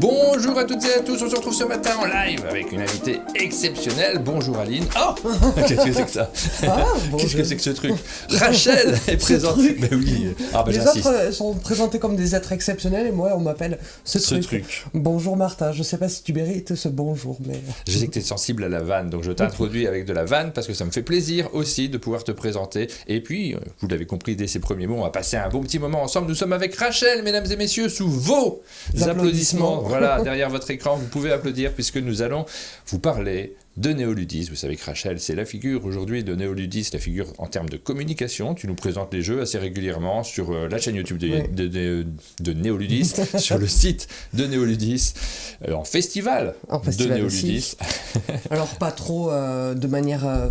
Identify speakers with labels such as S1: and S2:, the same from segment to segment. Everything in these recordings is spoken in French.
S1: Bonjour à toutes et à tous, on se retrouve ce matin en live avec une invitée exceptionnelle. Bonjour Aline. Oh, qu'est-ce que c'est que ça? Qu'est-ce que c'est que ce truc? Rachel est présente.
S2: Mais
S1: oui.
S2: Les autres sont présentés comme des êtres exceptionnels et moi on m'appelle ce truc. Bonjour Martha, je sais pas si tu mérites ce bonjour, mais...
S1: Je sais que tu es sensible à la vanne, donc je t'introduis avec de la vanne parce que ça me fait plaisir aussi de pouvoir te présenter. Et puis, vous l'avez compris dès ces premiers mots, on va passer un bon petit moment ensemble. Nous sommes avec Rachel, mesdames et messieurs, sous vos applaudissements. Voilà, derrière votre écran, vous pouvez applaudir puisque nous allons vous parler de néoludisme. Vous savez que Rachel, c'est la figure aujourd'hui de néoludisme, la figure en termes de communication. Tu nous présentes les jeux assez régulièrement sur la chaîne YouTube de Néoludis, sur le site de Néoludis, en festival de Néoludis.
S2: Alors pas trop de manière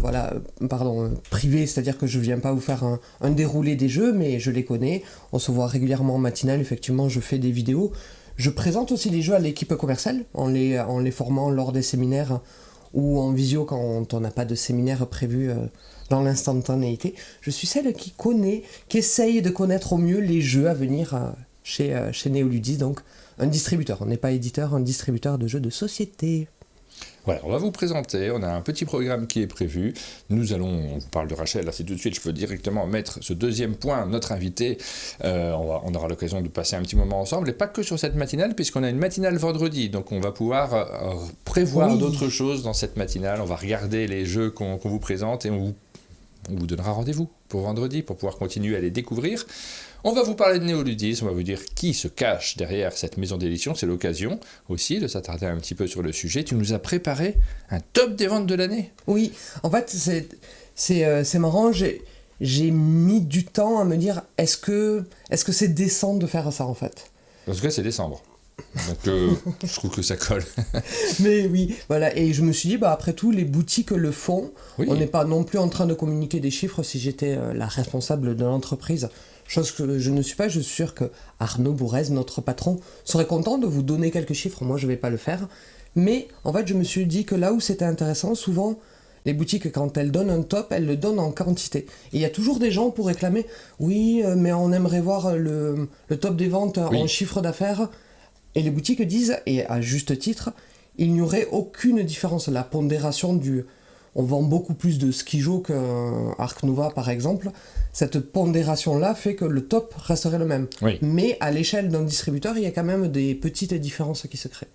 S2: privée, c'est-à-dire que je ne viens pas vous faire un déroulé des jeux, mais je les connais. On se voit régulièrement en matinale, effectivement, je fais des vidéos. Je présente aussi les jeux à l'équipe commerciale en les formant lors des séminaires ou en visio quand on n'a pas de séminaire prévu dans l'instantanéité. Je suis celle qui essaye de connaître au mieux les jeux à venir chez Néoludis, donc un distributeur. On n'est pas éditeur, un distributeur de jeux de société.
S1: Voilà, on va vous présenter, on a un petit programme qui est prévu. On vous parle de Rachel, là c'est tout de suite, je peux directement mettre ce deuxième point, notre invité. On aura l'occasion de passer un petit moment ensemble, et pas que sur cette matinale, puisqu'on a une matinale vendredi, donc on va pouvoir prévoir d'autres choses dans cette matinale. On va regarder les jeux qu'on vous présente, et on vous donnera rendez-vous pour vendredi, pour pouvoir continuer à les découvrir. On va vous parler de néoludisme, on va vous dire qui se cache derrière cette maison d'édition. C'est l'occasion aussi de s'attarder un petit peu sur le sujet. Tu nous as préparé un top des ventes de l'année.
S2: Oui, en fait, c'est marrant. J'ai mis du temps à me dire, est-ce que c'est décent de faire ça, en fait?
S1: Parce que c'est décembre. Donc je trouve que ça colle.
S2: Mais oui, voilà. Et je me suis dit, après tout, les boutiques le font. Oui. On n'est pas non plus en train de communiquer des chiffres si j'étais la responsable de l'entreprise. Chose que je ne suis pas. Je suis sûr que Arnaud Bourrez, notre patron, serait content de vous donner quelques chiffres. Moi, je ne vais pas le faire. Mais en fait, je me suis dit que là où c'était intéressant, souvent, les boutiques, quand elles donnent un top, elles le donnent en quantité. Et il y a toujours des gens pour réclamer, oui, mais on aimerait voir le top des ventes en chiffre d'affaires. Et les boutiques disent, et à juste titre, il n'y aurait aucune différence. La pondération on vend beaucoup plus de Skijo qu'un Arc Nova, par exemple. Cette pondération-là fait que le top resterait le même. Oui. Mais à l'échelle d'un distributeur, il y a quand même des petites différences qui se créent.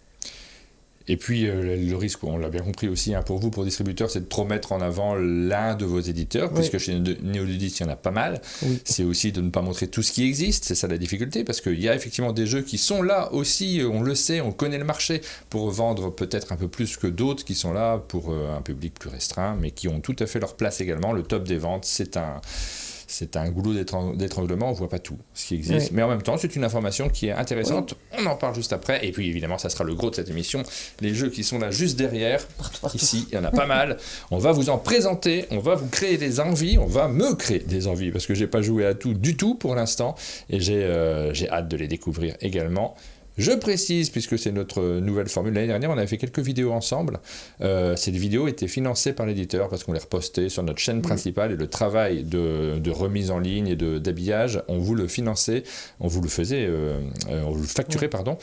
S1: Et puis le risque, on l'a bien compris aussi, pour vous, pour distributeurs, c'est de trop mettre en avant l'un de vos éditeurs, puisque chez Néoludis, il y en a pas mal. Oui. C'est aussi de ne pas montrer tout ce qui existe, c'est ça la difficulté, parce qu'il y a effectivement des jeux qui sont là aussi, on le sait, on connaît le marché, pour vendre peut-être un peu plus que d'autres qui sont là pour un public plus restreint, mais qui ont tout à fait leur place également. Le top des ventes, c'est un goulot d'étranglement, on ne voit pas tout ce qui existe. Oui. Mais en même temps, c'est une information qui est intéressante. Oui. On en parle juste après. Et puis, évidemment, ça sera le gros de cette émission. Les jeux qui sont là juste derrière. Partout. Ici, il y en a pas mal. On va vous en présenter. On va vous créer des envies. On va me créer des envies parce que je n'ai pas joué à tout du tout pour l'instant. Et j'ai hâte de les découvrir également. Je précise, puisque c'est notre nouvelle formule, l'année dernière, on avait fait quelques vidéos ensemble. Ces vidéos étaient financées par l'éditeur parce qu'on les repostait sur notre chaîne principale et le travail de remise en ligne et d'habillage, on vous le finançait, on vous le facturait, pardon.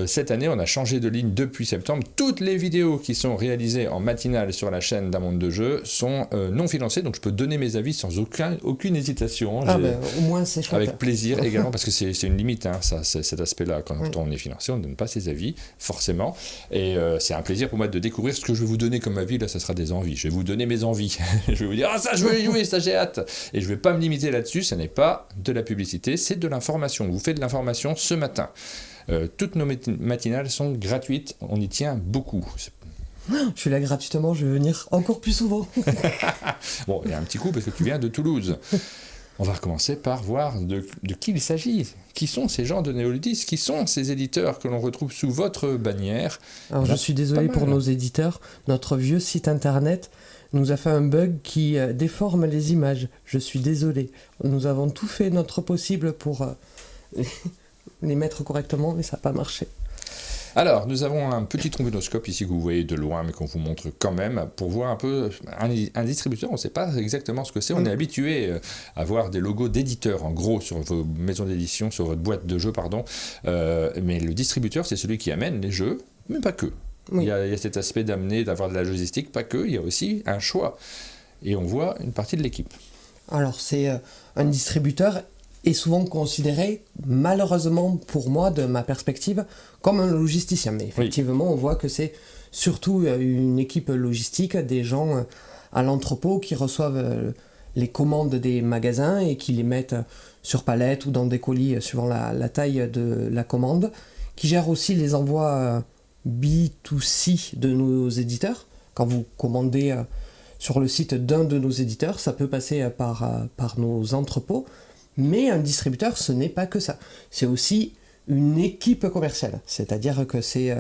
S1: Cette année, on a changé de ligne depuis septembre. Toutes les vidéos qui sont réalisées en matinale sur la chaîne d'Un Monde de Jeux sont non financées, donc je peux donner mes avis sans aucune hésitation.
S2: Au moins, c'est chouette.
S1: Avec plaisir également, parce que c'est une limite, cet aspect-là. Quand on est financé, on ne donne pas ses avis, forcément. Et c'est un plaisir pour moi de découvrir ce que je vais vous donner comme avis. Là, ça sera des envies. Je vais vous donner mes envies. Je vais vous dire, ça, je veux y jouer, ça, j'ai hâte. Et je ne vais pas me limiter là-dessus. Ce n'est pas de la publicité, c'est de l'information. Vous faites de l'information ce matin. Toutes nos matinales sont gratuites, on y tient beaucoup.
S2: Je suis là gratuitement, je vais venir encore plus souvent.
S1: Bon, il y a un petit coup parce que tu viens de Toulouse. On va recommencer par voir de qui il s'agit. Qui sont ces gens de Néoludis? Qui sont ces éditeurs que l'on retrouve sous votre bannière?
S2: Alors, je suis désolé pour nos éditeurs. Notre vieux site internet nous a fait un bug qui déforme les images. Je suis désolé. Nous avons tout fait notre possible pour... les mettre correctement, mais ça n'a pas marché.
S1: Alors, nous avons un petit trombonoscope ici que vous voyez de loin, mais qu'on vous montre quand même, pour voir un peu un distributeur. On ne sait pas exactement ce que c'est. On est habitué à voir des logos d'éditeurs, en gros, sur vos maisons d'édition, sur votre boîte de jeux, pardon. Mais le distributeur, c'est celui qui amène les jeux, mais pas que. Il y a cet aspect d'amener, d'avoir de la logistique, pas que. Il y a aussi un choix. Et on voit une partie de l'équipe.
S2: Alors, c'est un distributeur est souvent considéré, malheureusement pour moi, de ma perspective, comme un logisticien. Mais effectivement, on voit que c'est surtout une équipe logistique, des gens à l'entrepôt qui reçoivent les commandes des magasins et qui les mettent sur palette ou dans des colis suivant la taille de la commande, qui gèrent aussi les envois B2C de nos éditeurs. Quand vous commandez sur le site d'un de nos éditeurs, ça peut passer par nos entrepôts. Mais un distributeur, ce n'est pas que ça. C'est aussi une équipe commerciale. C'est-à-dire que c'est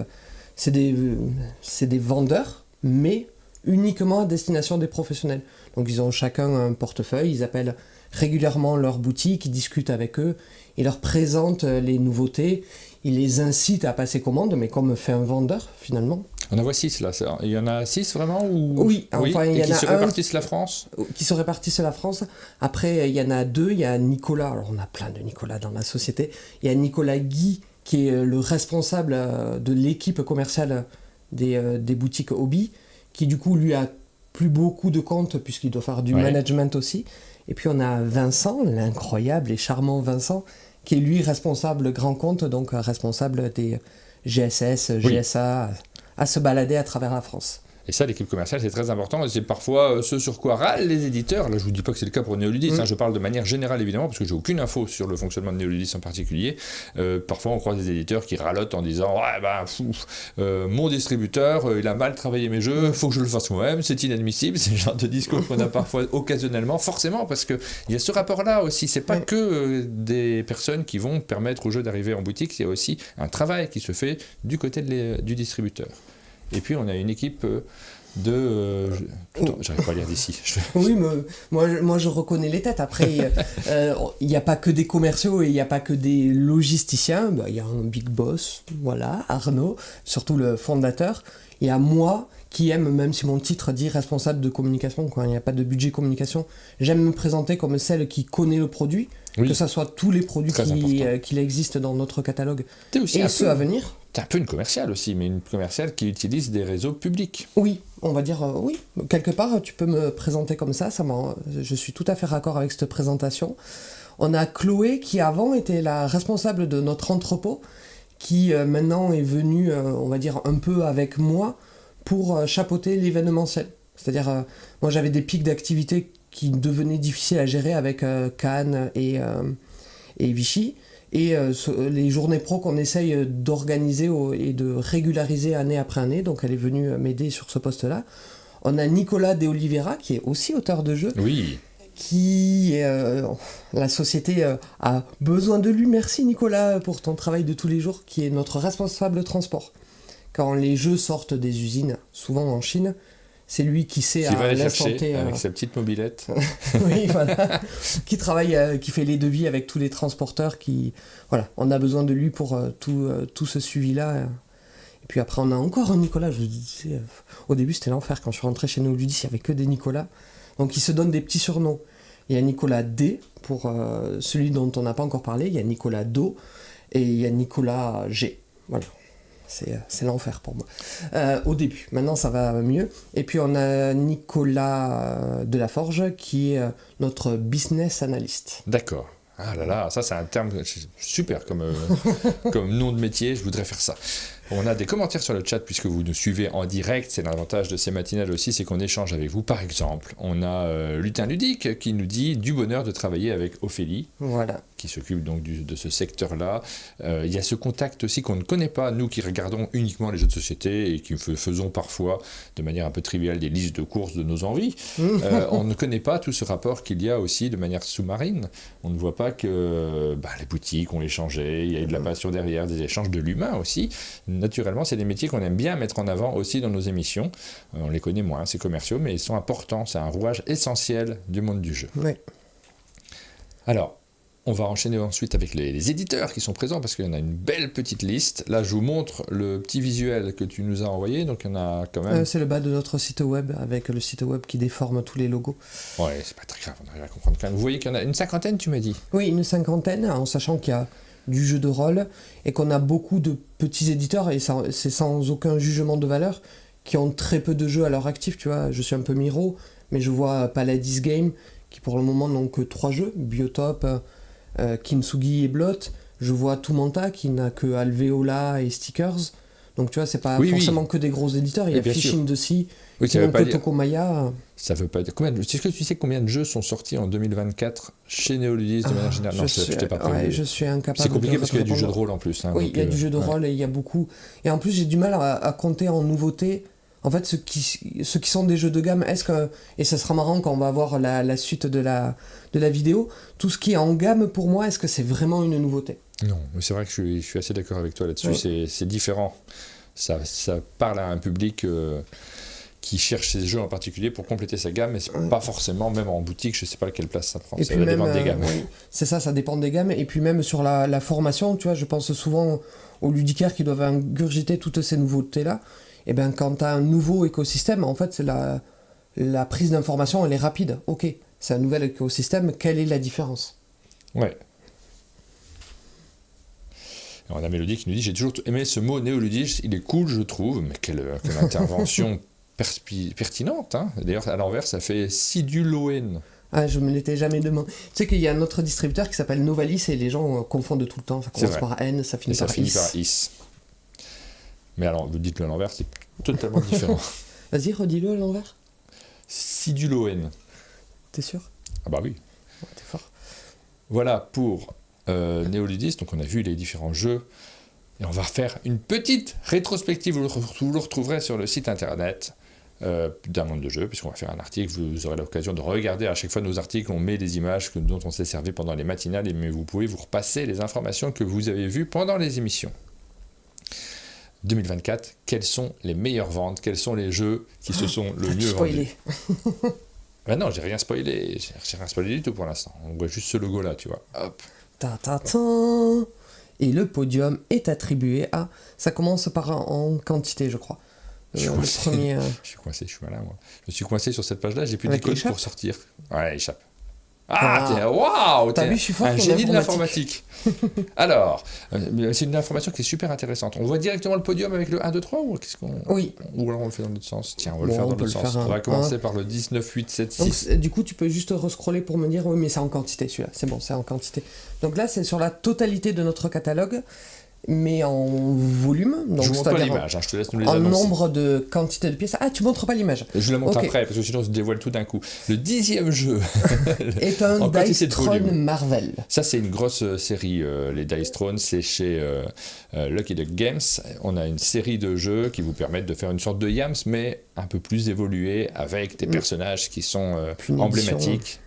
S2: des vendeurs, mais uniquement à destination des professionnels. Donc ils ont chacun un portefeuille, ils appellent régulièrement leur boutique, ils discutent avec eux, ils leur présentent les nouveautés, ils les incitent à passer commande, mais comme fait un vendeur finalement.
S1: On en voit 6 là, il y en a 6 vraiment ou...
S2: Oui, enfin il y en a
S1: qui se répartissent la France.
S2: Qui se répartissent la France. Après il y en a 2, il y a Nicolas, alors on a plein de Nicolas dans la société, il y a Nicolas Guy qui est le responsable de l'équipe commerciale des boutiques Hobby, qui du coup lui a plus beaucoup de comptes puisqu'il doit faire du management aussi. Et puis on a Vincent, l'incroyable et charmant Vincent, qui est lui responsable grand compte, donc responsable des GSS, GSA, à se balader à travers la France.
S1: Et ça, l'équipe commerciale, c'est très important. Et c'est parfois ce sur quoi râlent les éditeurs. Là, je ne vous dis pas que c'est le cas pour Néoludis. Je parle de manière générale, évidemment, parce que j'ai aucune info sur le fonctionnement de Néoludis en particulier. Parfois, on croise des éditeurs qui ralotent en disant « mon distributeur, il a mal travaillé mes jeux, il faut que je le fasse moi-même, c'est inadmissible. » C'est le genre de discours qu'on a parfois occasionnellement, forcément, parce qu'il y a ce rapport-là aussi. C'est pas que des personnes qui vont permettre au jeu d'arriver en boutique, il y a aussi un travail qui se fait du côté du distributeur. Et puis on a une équipe j'arrive pas à lire d'ici.
S2: Oui, mais moi je reconnais les têtes. Après, il n'y a pas que des commerciaux et il n'y a pas que des logisticiens. Il y a un big boss, voilà, Arnaud, surtout le fondateur. Il y a moi qui aime, même si mon titre dit responsable de communication, quand il n'y a pas de budget communication, j'aime me présenter comme celle qui connaît le produit, que ce soit tous les produits qui existent dans notre catalogue et ceux à venir.
S1: T'es un peu une commerciale aussi, mais une commerciale qui utilise des réseaux publics.
S2: Oui, on va dire oui. Quelque part, tu peux me présenter comme ça, je suis tout à fait raccord avec cette présentation. On a Chloé qui avant était la responsable de notre entrepôt, qui maintenant est venue, on va dire, un peu avec moi pour chapeauter l'événementiel. C'est-à-dire, moi j'avais des pics d'activité qui devenaient difficiles à gérer avec Cannes et Vichy. Et les journées pro qu'on essaye d'organiser et de régulariser année après année, donc elle est venue m'aider sur ce poste-là. On a Nicolas De Oliveira, qui est aussi auteur de jeux, qui la société a besoin de lui. Merci Nicolas pour ton travail de tous les jours, qui est notre responsable transport. Quand les jeux sortent des usines, souvent en Chine, c'est lui qui sait
S1: à l'instant T avec sa petite mobilette.
S2: Oui, voilà. Qui travaille, qui fait les devis avec tous les transporteurs. Voilà, on a besoin de lui pour tout ce suivi-là. Et puis après, on a encore un Nicolas. Je disais, au début, c'était l'enfer. Quand je suis rentré chez Néoludis, il n'y avait que des Nicolas. Donc, ils se donnent des petits surnoms. Il y a Nicolas D, pour celui dont on n'a pas encore parlé. Il y a Nicolas Do et il y a Nicolas G. Voilà. C'est l'enfer pour moi. Au début. Maintenant, ça va mieux. Et puis, on a Nicolas Delaforge, qui est notre business analyst.
S1: D'accord. Ah là là, ça c'est un terme super comme nom de métier, je voudrais faire ça. On a des commentaires sur le chat puisque vous nous suivez en direct, c'est l'avantage de ces matinales aussi, c'est qu'on échange avec vous. Par exemple, on a Lutin Ludique qui nous dit du bonheur de travailler avec Ophélie, qui s'occupe donc de ce secteur-là. Il y a ce contact aussi qu'on ne connaît pas, nous qui regardons uniquement les jeux de société et qui faisons parfois de manière un peu triviale des listes de courses de nos envies. On ne connaît pas tout ce rapport qu'il y a aussi de manière sous-marine. On ne voit pas que les boutiques ont échangé, il y a eu de la passion derrière, des échanges, de l'humain aussi. Naturellement, c'est des métiers qu'on aime bien mettre en avant aussi dans nos émissions. On les connaît moins, ces commerciaux, mais ils sont importants. C'est un rouage essentiel du monde du jeu.
S2: Oui.
S1: Alors, On va enchaîner ensuite avec les éditeurs qui sont présents parce qu'il y en a une belle petite liste. Là, je vous montre le petit visuel que tu nous as envoyé. Donc, il y en a quand même.
S2: C'est le bas de notre site web avec le site web qui déforme tous les logos.
S1: Ouais, c'est pas très grave, on arrive à comprendre quand même. Vous voyez qu'il y en a une cinquantaine, tu m'as dit?
S2: Oui, une cinquantaine, en sachant qu'il y a du jeu de rôle et qu'on a beaucoup de petits éditeurs, et c'est sans aucun jugement de valeur, qui ont très peu de jeux à leur actif. Tu vois, je suis un peu Miro, mais je vois Paladis Game qui pour le moment n'ont que 3 jeux, Biotop, Kintsugi et Blot. Je vois Tumanta qui n'a que Alveola et Stickers. Donc tu vois, c'est pas forcément que des gros éditeurs. Il y a Fishing the Sea, qui n'ont que Tokomaya.
S1: Ça veut pas dire. Est-ce que tu sais combien de jeux sont sortis en 2024 chez Neoludis de manière générale? Non, je t'ai pas prévenu.
S2: Je suis incapable.
S1: C'est compliqué parce qu'il y a du jeu de rôle en plus.
S2: Oui, il y a du jeu de rôle et il y a beaucoup. Et en plus, j'ai du mal à compter en nouveautés. En fait, ceux qui sont des jeux de gamme, et ça sera marrant quand on va voir la suite de la vidéo, tout ce qui est en gamme pour moi, est-ce que c'est vraiment une nouveauté?
S1: Non, mais c'est vrai que je suis assez d'accord avec toi là-dessus. Oui. C'est différent. Ça parle à un public qui cherche ces jeux en particulier pour compléter sa gamme, mais c'est pas forcément, même en boutique, je sais pas quelle place ça prend.
S2: Et
S1: ça va dépendre des gammes.
S2: Oui, c'est ça dépend des gammes. Et puis même sur la formation, tu vois, je pense souvent aux ludicaires qui doivent ingurgiter toutes ces nouveautés-là. Et bien quand tu as un nouveau écosystème, en fait, c'est la prise d'information, elle est rapide. Ok, c'est un nouvel écosystème, quelle est la différence?
S1: Ouais. On a Mélodie qui nous dit: j'ai toujours aimé ce mot néoludis, il est cool, je trouve, mais quelle intervention pertinente. Hein. D'ailleurs, à l'envers, ça fait Siduloen.
S2: Ah, je me l'étais jamais demandé. Tu sais qu'il y a un autre distributeur qui s'appelle Novalis et les gens confondent tout le temps. Ça commence par N, ça finit par Is.
S1: Mais alors, vous dites-le à l'envers, c'est totalement différent.
S2: Vas-y, redis-le à l'envers.
S1: Siduloen.
S2: T'es sûr?
S1: Ah bah oui.
S2: Ouais, t'es fort.
S1: Voilà pour Neoludis. Donc on a vu les différents jeux. Et on va faire une petite rétrospective. Vous le retrouverez sur le site internet d'un monde de jeux, puisqu'on va faire un article. Vous aurez l'occasion de regarder à chaque fois nos articles. On met des images dont on s'est servi pendant les matinales, mais vous pouvez vous repasser les informations que vous avez vues pendant les émissions. 2024, quelles sont les meilleures ventes? Quels sont les jeux qui se sont le mieux vendus? Ben non, j'ai rien spoilé. J'ai rien spoilé du tout pour l'instant. On voit juste ce logo-là, tu vois. Hop.
S2: Et le podium est attribué à... Ça commence par en quantité, je crois.
S1: Je suis coincé, je suis malin, moi. Je me suis coincé sur cette page-là, j'ai plus de code pour sortir. Ouais, échappe. Waouh, t'es un génie de l'informatique. Alors, c'est une information qui est super intéressante. On voit directement le podium avec le 1, 2, 3 ou qu'est-ce qu'on...
S2: Oui.
S1: Ou alors on le fait dans l'autre sens. Tiens, on va le faire dans l'autre sens. On va commencer par le 19, 8, 7, 6.
S2: Donc, du coup, tu peux juste rescroller pour me dire, oui, mais c'est en quantité celui-là. C'est bon, c'est en quantité. Donc là, c'est sur la totalité de notre catalogue, mais en volume. Donc,
S1: je ne montre pas l'image, je te laisse nous les
S2: annoncer. En
S1: nombre
S2: de quantité de pièces. Ah, tu ne montres pas l'image.
S1: Je la montre après, parce que sinon on se dévoile tout d'un coup. Le 10e jeu
S2: est un Dice Throne Marvel.
S1: Ça, c'est une grosse série. Les Dice Throne, c'est chez Lucky Duck Games. On a une série de jeux qui vous permettent de faire une sorte de Yams, mais un peu plus évolué, avec des personnages qui sont emblématiques.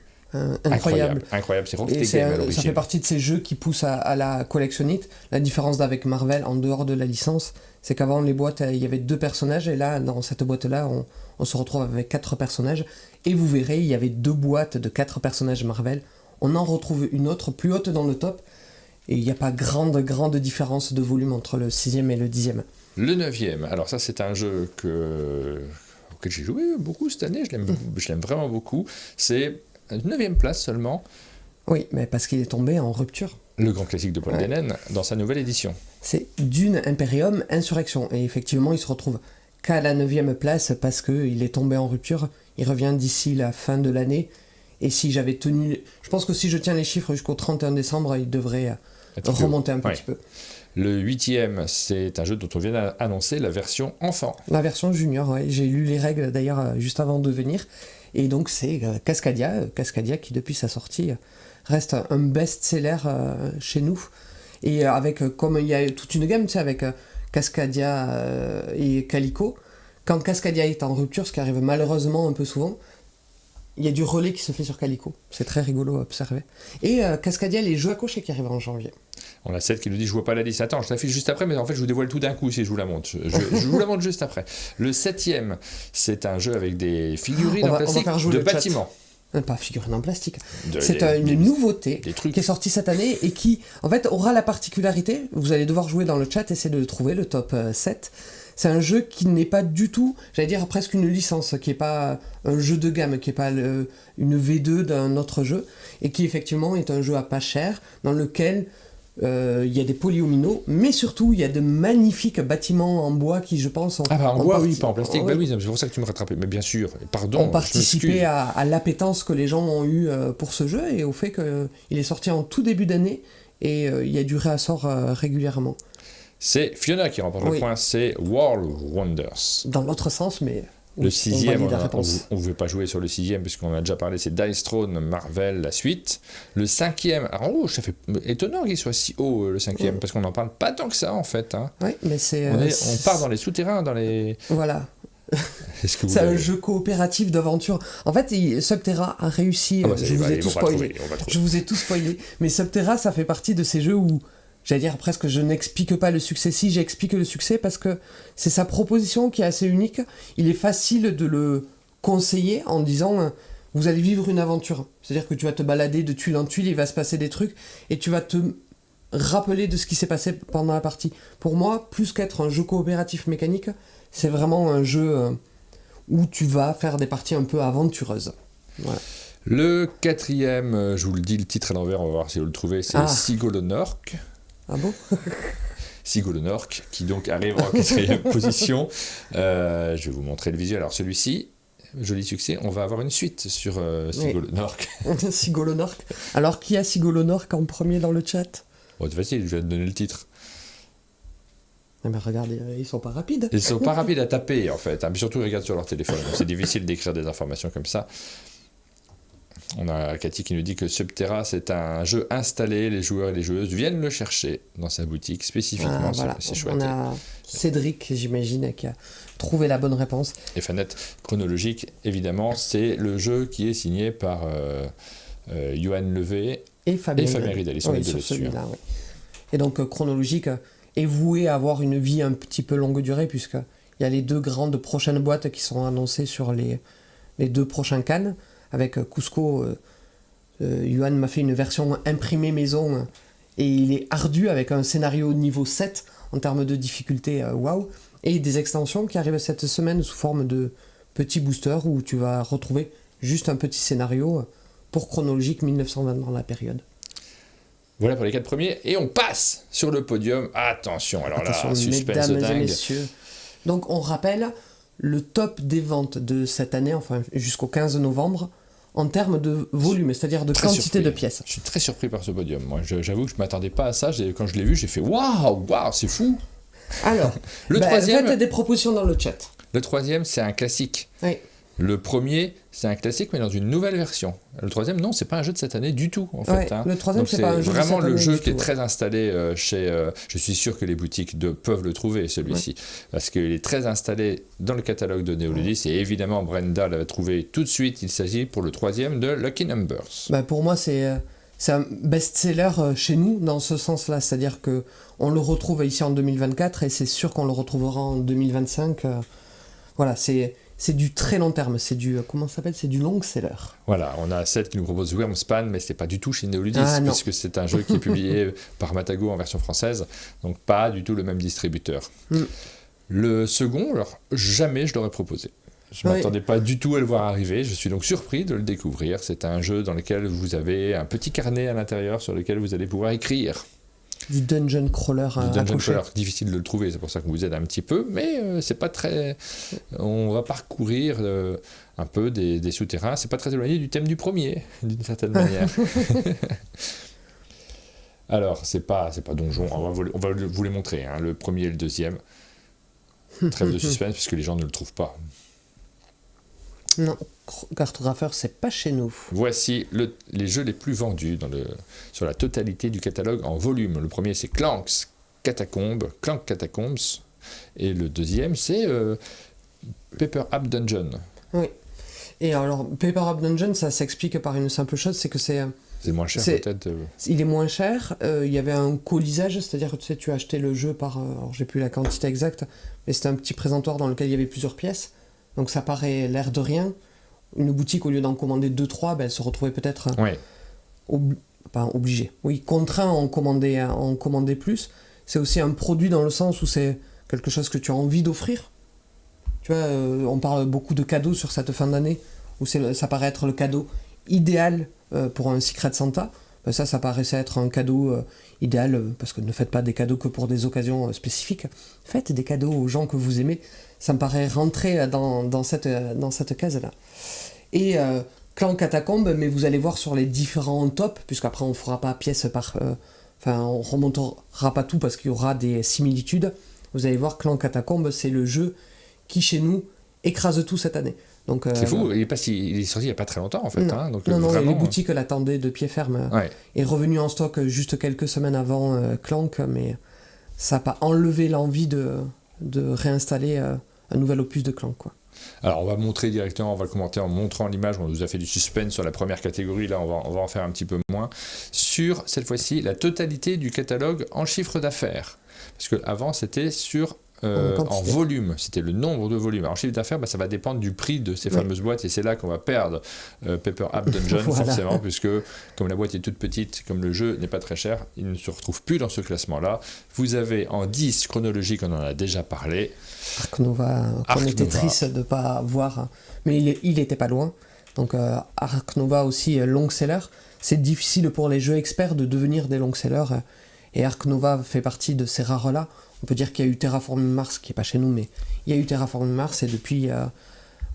S1: Incroyable, c'est Rocksteady Games à l'origine.
S2: Ça fait partie de ces jeux qui poussent à la collectionnite. La différence avec Marvel, en dehors de la licence, c'est qu'avant les boîtes, il y avait 2 personnages, et là, dans cette boîte-là, on se retrouve avec 4 personnages. Et vous verrez, il y avait 2 boîtes de 4 personnages Marvel. On en retrouve une autre, plus haute dans le top, et il n'y a pas grande différence de volume entre le 6e et le 10e.
S1: Le 9e, alors ça, c'est un jeu auquel j'ai joué beaucoup cette année, je l'aime vraiment beaucoup. C'est une 9e place seulement.
S2: Oui, mais parce qu'il est tombé en rupture.
S1: Le grand classique de Paul Dennen dans sa nouvelle édition.
S2: C'est Dune Imperium Insurrection. Et effectivement, il se retrouve qu'à la 9e place parce qu'il est tombé en rupture. Il revient d'ici la fin de l'année. Et si j'avais tenu... Je pense que si je tiens les chiffres jusqu'au 31 décembre, il devrait remonter un petit peu.
S1: Le 8e, c'est un jeu dont on vient d'annoncer la version enfant.
S2: La version junior, oui. J'ai lu les règles d'ailleurs juste avant de venir. Et donc c'est Cascadia qui depuis sa sortie reste un best-seller chez nous. Et comme il y a toute une gamme, tu sais, avec Cascadia et Calico, quand Cascadia est en rupture, ce qui arrive malheureusement un peu souvent, il y a du relais qui se fait sur Calico. C'est très rigolo à observer. Et Cascadia, les jeux à cocher qui arrivent en janvier.
S1: On a Seth qui nous dit: je vois pas la liste. Attends, je l'affiche juste après, mais en fait je vous dévoile tout d'un coup si je vous la montre. Je vous la montre juste après. Le 7e, c'est un jeu avec des figurines en plastique de bâtiments.
S2: Pas figurine en plastique. C'est une nouveauté qui est sortie cette année et qui, en fait, aura la particularité, vous allez devoir jouer dans le chat, essayer de le trouver, le top 7. C'est un jeu qui n'est pas du tout, j'allais dire presque une licence, qui n'est pas un jeu de gamme, qui n'est pas une V2 d'un autre jeu, et qui effectivement est un jeu à pas cher, dans lequel il y a des polyomino, mais surtout il y a de magnifiques bâtiments en bois qui, je pense,
S1: en bois, oui, pas en plastique. Bah oui, c'est pour ça que tu me rattrapais. Mais bien sûr, pardon.
S2: Ont participé à l'appétence que les gens ont eue pour ce jeu et au fait qu'il est sorti en tout début d'année et il y a du réassort régulièrement.
S1: C'est Fiona qui remporte le point, c'est World Wonders.
S2: Dans l'autre sens, mais...
S1: Le 6e, on ne veut pas jouer sur le 6e puisqu'on a déjà parlé, c'est Dice Throne, Marvel, la suite. Le 5e, alors ça fait étonnant qu'il soit si haut le 5e, parce qu'on n'en parle pas tant que ça en fait. Hein.
S2: Oui, mais c'est...
S1: On part dans les souterrains, dans les...
S2: Voilà. C'est un jeu coopératif d'aventure. En fait, Subterra a réussi... je vous ai tout spoilé. Mais Subterra, ça fait partie de ces jeux où... J'allais dire presque je n'explique pas le succès. Si, j'explique le succès parce que c'est sa proposition qui est assez unique. Il est facile de le conseiller en disant vous allez vivre une aventure. C'est-à-dire que tu vas te balader de tuile en tuile, il va se passer des trucs et tu vas te rappeler de ce qui s'est passé pendant la partie. Pour moi, plus qu'être un jeu coopératif mécanique, c'est vraiment un jeu où tu vas faire des parties un peu aventureuses. Voilà.
S1: Le 4e, je vous le dis, le titre à l'envers, on va voir si vous le trouvez, c'est Sigolonork.
S2: Ah bon?
S1: Sigolonork, qui donc arrive en 4e position. Je vais vous montrer le visuel. Alors celui-ci, joli succès, on va avoir une suite sur Sigolonork.
S2: Sigolonork. Alors qui a Sigolonork en premier dans le chat?
S1: C'est facile, je vais te donner le titre.
S2: Mais regarde, ils sont pas rapides.
S1: Ils sont pas rapides à taper en fait, mais surtout ils regardent sur leur téléphone. Donc c'est difficile d'écrire des informations comme ça. On a Cathy qui nous dit que Subterra, c'est un jeu installé, les joueurs et les joueuses viennent le chercher dans sa boutique spécifiquement,
S2: voilà.
S1: C'est chouette.
S2: On a Cédric, j'imagine, qui a trouvé la bonne réponse.
S1: Et Fanette, chronologique, évidemment, c'est le jeu qui est signé par Johan Levé et Fabien Ridel. Ils sont les deux dessus.
S2: Oui. Et donc, chronologique est voué à avoir une vie un petit peu longue durée, puisqu'il y a les 2 grandes prochaines boîtes qui sont annoncées sur les 2 prochains Cannes. Avec Cusco, Yuan m'a fait une version imprimée maison et il est ardu avec un scénario niveau 7 en termes de difficulté, waouh, et des extensions qui arrivent cette semaine sous forme de petits boosters où tu vas retrouver juste un petit scénario pour chronologique 1920 dans la période.
S1: Voilà pour les 4 premiers et on passe sur le podium. Attention, alors là, suspense
S2: mesdames
S1: dingue.
S2: Et messieurs. Donc on rappelle le top des ventes de cette année, enfin jusqu'au 15 novembre, en termes de volume, c'est-à-dire de quantité de pièces.
S1: Je suis très surpris par ce podium. Moi, j'avoue que je ne m'attendais pas à ça. Quand je l'ai vu, j'ai fait waouh, c'est fou.
S2: Alors, le troisième, faites des propositions dans le chat.
S1: Le 3e, c'est un classique.
S2: Oui.
S1: Le premier, c'est un classique, mais dans une nouvelle version. Le 3e, non, c'est pas un jeu de cette année du tout, en fait.
S2: Le 3e, c'est pas un jeu de cette année.
S1: C'est vraiment le jeu qui est très installé chez... je suis sûr que les boutiques peuvent le trouver, celui-ci. Parce qu'il est très installé dans le catalogue de Néoludis. Et évidemment, Brenda l'a trouvé tout de suite. Il s'agit pour le 3e de Lucky Numbers.
S2: Pour moi, c'est un best-seller chez nous, dans ce sens-là. C'est-à-dire qu'on le retrouve ici en 2024 et c'est sûr qu'on le retrouvera en 2025. Voilà, c'est du très long terme, c'est du, comment ça s'appelle, c'est du long seller.
S1: Voilà, on a Seth qui nous propose Wormspan, mais c'est pas du tout chez Néoludis, puisque c'est un jeu qui est publié par Matago en version française, donc pas du tout le même distributeur. Le second, alors jamais je l'aurais proposé. Je ne m'attendais pas du tout à le voir arriver, je suis donc surpris de le découvrir. C'est un jeu dans lequel vous avez un petit carnet à l'intérieur sur lequel vous allez pouvoir écrire.
S2: Du dungeon crawler à
S1: dungeon crawler, difficile de le trouver, c'est pour ça qu'on vous aide un petit peu, mais c'est pas très... On va parcourir un peu des souterrains, c'est pas très éloigné du thème du premier, d'une certaine manière. Alors, c'est pas donjon, on va vous les montrer, hein, le premier et le deuxième. Trêve de suspense, puisque les gens ne le trouvent pas.
S2: Non, cartographeur, c'est pas chez nous.
S1: Voici les jeux les plus vendus sur la totalité du catalogue en volume. Le premier, c'est Clank Catacombs. Et le deuxième, c'est Paper Up Dungeon.
S2: Oui. Et alors, Paper Up Dungeon, ça s'explique par une simple chose, c'est que c'est
S1: moins cher peut-être.
S2: Il est moins cher. Il y avait un colisage, c'est-à-dire que tu as acheté le jeu par... alors, j'ai plus la quantité exacte, mais c'était un petit présentoir dans lequel il y avait plusieurs pièces. Donc ça paraît l'air de rien. une boutique, au lieu d'en commander 2-3, elle se retrouvait peut-être contraint à en commander plus. C'est aussi un produit dans le sens où c'est quelque chose que tu as envie d'offrir. Tu vois, on parle beaucoup de cadeaux sur cette fin d'année, où ça paraît être le cadeau idéal pour un Secret Santa. Ça paraissait être un cadeau idéal, parce que ne faites pas des cadeaux que pour des occasions spécifiques. Faites des cadeaux aux gens que vous aimez. Ça me paraît rentrer dans cette case-là. Et Clan Catacombe, mais vous allez voir sur les différents tops, puisqu'après on ne fera pas pièce par... on remontera pas tout parce qu'il y aura des similitudes. Vous allez voir, Clan Catacombe, c'est le jeu qui, chez nous, écrase tout cette année. Donc,
S1: c'est fou, il est sorti il n'y a pas très longtemps en fait.
S2: Non,
S1: donc,
S2: non,
S1: vraiment,
S2: les boutiques l'attendaient de pied ferme. Est revenu en stock juste quelques semaines avant Clank, mais ça n'a pas enlevé l'envie de réinstaller un nouvel opus de Clank, quoi.
S1: Alors on va montrer directement, on va le commenter en montrant l'image. On nous a fait du suspense sur la première catégorie, là on va en faire un petit peu moins. Sur cette fois-ci la totalité du catalogue en chiffre d'affaires. Parce qu'avant c'était sur en volume, c'était le nombre de volumes. Alors, en chiffre d'affaires, ça va dépendre du prix de ces fameuses boîtes, et c'est là qu'on va perdre Paper App Dungeon, forcément, puisque comme la boîte est toute petite, comme le jeu n'est pas très cher, il ne se retrouve plus dans ce classement-là. Vous avez en 10 chronologique, on en a déjà parlé.
S2: Ark Nova, on était triste de ne pas voir, mais il était pas loin. Donc Ark Nova aussi, long seller. C'est difficile pour les jeux experts de devenir des long sellers, et Ark Nova fait partie de ces rares-là. On peut dire qu'il y a eu Terraforming Mars, qui n'est pas chez nous, mais il y a eu Terraforming Mars, et depuis